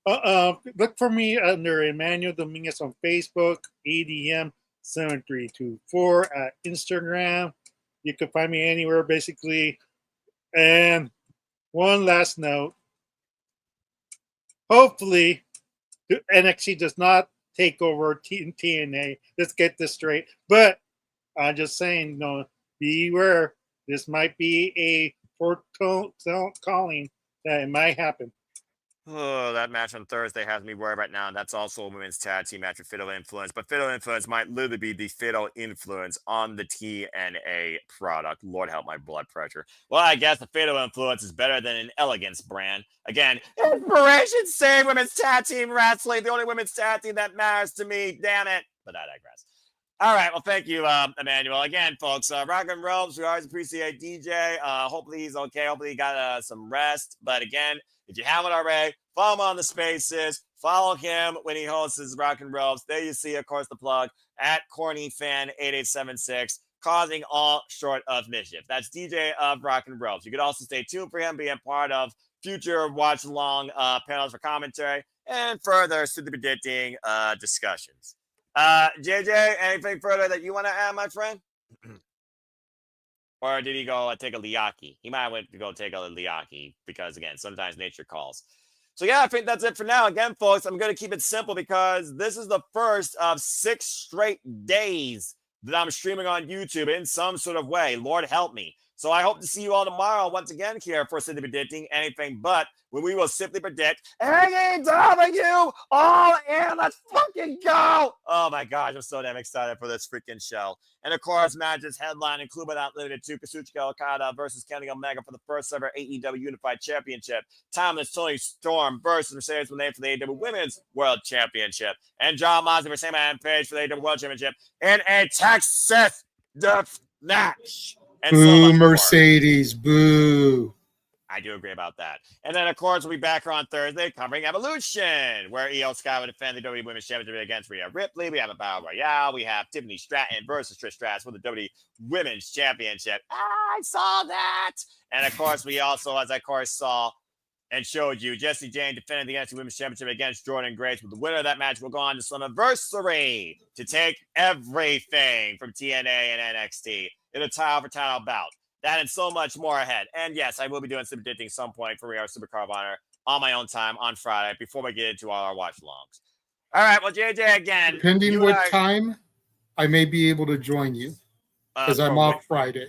Look for me under Emmanuel Dominguez on Facebook, ADM7324 at Instagram. You can find me anywhere basically. And one last note. Hopefully, NXT does not take over TNA. Let's get this straight. But I'm just saying, beware. This might be a forecalling that it might happen. Oh, that match on Thursday has me worried right now. And that's also a women's tag team match with Fatal Influence. But Fatal Influence might literally be the fatal influence on the TNA product. Lord help my blood pressure. Well, I guess the Fatal Influence is better than an Elegance brand. Again, inspiration save women's tag team wrestling. The only women's tag team that matters to me. Damn it. But I digress. All right. Well, thank you, Emmanuel. Again, folks, Rock and Robes, we always appreciate DJ. Hopefully he's okay. Hopefully he got some rest. But again, if you haven't already, follow him on the spaces. Follow him when he hosts his Rock and Robes. There you see, of course, the plug at CornyFan8876, causing all short of mischief. That's DJ of Rock and Robes. You could also stay tuned for him being part of future watch-along panels for commentary and further super predicting discussions. JJ, anything further that you want to add, my friend? Or did he go take a liaki? He might have went to go take a liaki because, again, sometimes nature calls. So, yeah, I think that's it for now. Again, folks, I'm going to keep it simple because this is the first of 6 straight days that I'm streaming on YouTube in some sort of way. Lord help me. So I hope to see you all tomorrow once again here for Simply Predicting Anything But, when we will simply predict AEW all in. Let's fucking go. Oh my gosh, I'm so damn excited for this freaking show. And of course, matches headline include but not limited to Kazuchika Okada versus Kenny Omega for the first ever AEW Unified Championship. Timeless Tony Storm versus Mercedes Moné for the AEW Women's World Championship. And John Mosley versus Sam Page for the AEW World Championship in a Texas death match. And boo, so Mercedes, boo. I do agree about that. And then, of course, we'll be back here on Thursday covering Evolution, where Io Sky will defend the WWE Women's Championship against Rhea Ripley. We have a Battle Royale. We have Tiffany Stratton versus Trish Stratus for the WWE Women's Championship. I saw that. And, of course, we also, as I, of course, saw and showed you, Jessie Jane defending the NXT Women's Championship against Jordan Grace. With the winner of that match will go on to Slammiversary to take everything from TNA and NXT in a title-for-title bout. That and so much more ahead. And yes, I will be doing some predicting some point for our Supercard of Honor on my own time on Friday before we get into all our watch-alongs. All right, well, JJ, again. Depending what time, I may be able to join you because I'm off Friday.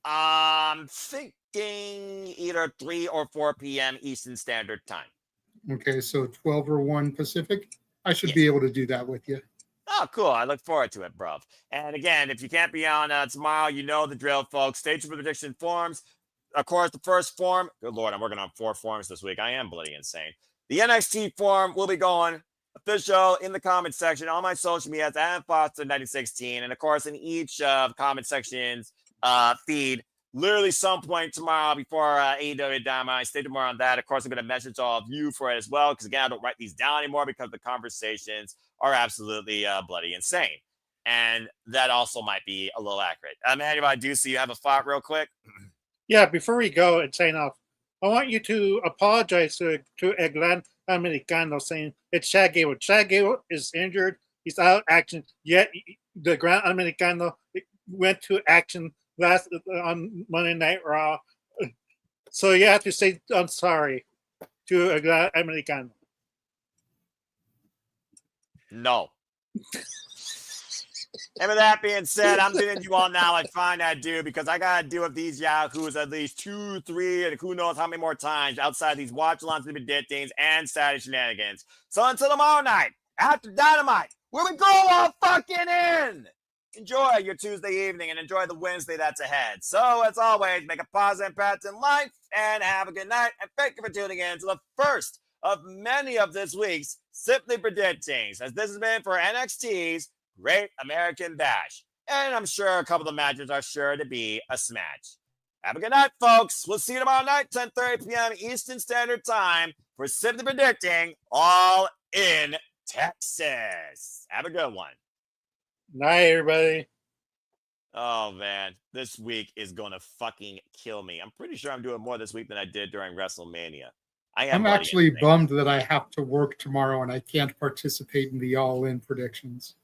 I'm thinking either 3 or 4 p.m. Eastern Standard Time. Okay, so 12 or 1 Pacific. I should be able to do that with you. Oh, cool. I look forward to it, bruv. And again, if you can't be on tomorrow, you know the drill, folks. Stay tuned for prediction forms. Of course, the first form, good Lord, I'm working on 4 forms this week. I am bloody insane. The NXT form will be going official in the comment section on my social media at Foster1916. And of course, in each comment section's feed, literally some point tomorrow before AEW Dynamite. Stay tomorrow on that. Of course, I'm going to message all of you for it as well, because again, I don't write these down anymore because the conversations are absolutely bloody insane. And that also might be a little accurate. Emmanuel, I do see you have a thought real quick. Yeah, before we go and sign off, I want you to apologize to El Gran Americano, saying it's Chad Gable. Chad Gable is injured. He's out of action. Yet the Gran Americano went to action last on Monday Night Raw. So you have to say I'm sorry to El Gran Americano. No. And with that being said, I'm doing you all now like fine I do, because I gotta deal with these yahoos at least 2, 3, and who knows how many more times outside these watch-alongs, limited things, and Saturday shenanigans. So until tomorrow night, after Dynamite, where we go all fucking in. Enjoy your Tuesday evening and enjoy the Wednesday that's ahead. So as always, make a positive impact in life and have a good night. And thank you for tuning in to the first of many of this week's Simply Predictings, as this has been for NXT's Great American Bash. And I'm sure a couple of the matches are sure to be a smash. Have a good night, folks. We'll see you tomorrow night, 10:30 p.m. Eastern Standard Time for Simply Predicting All in Texas. Have a good one. Night, everybody. Oh, man. This week is going to fucking kill me. I'm pretty sure I'm doing more this week than I did during WrestleMania. I'm actually bummed that I have to work tomorrow and I can't participate in the all-in predictions.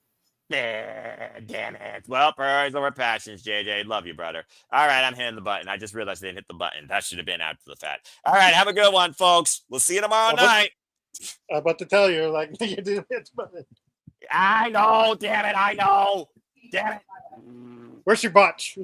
Damn it. Well, priorities over passions, JJ. Love you, brother. All right, I'm hitting the button. I just realized I didn't hit the button. That should have been after the fact. All right, have a good one, folks. We'll see you tomorrow night. I'm about to tell you, like, you didn't hit the button. I know, damn it, I know. Damn it. Where's your botch?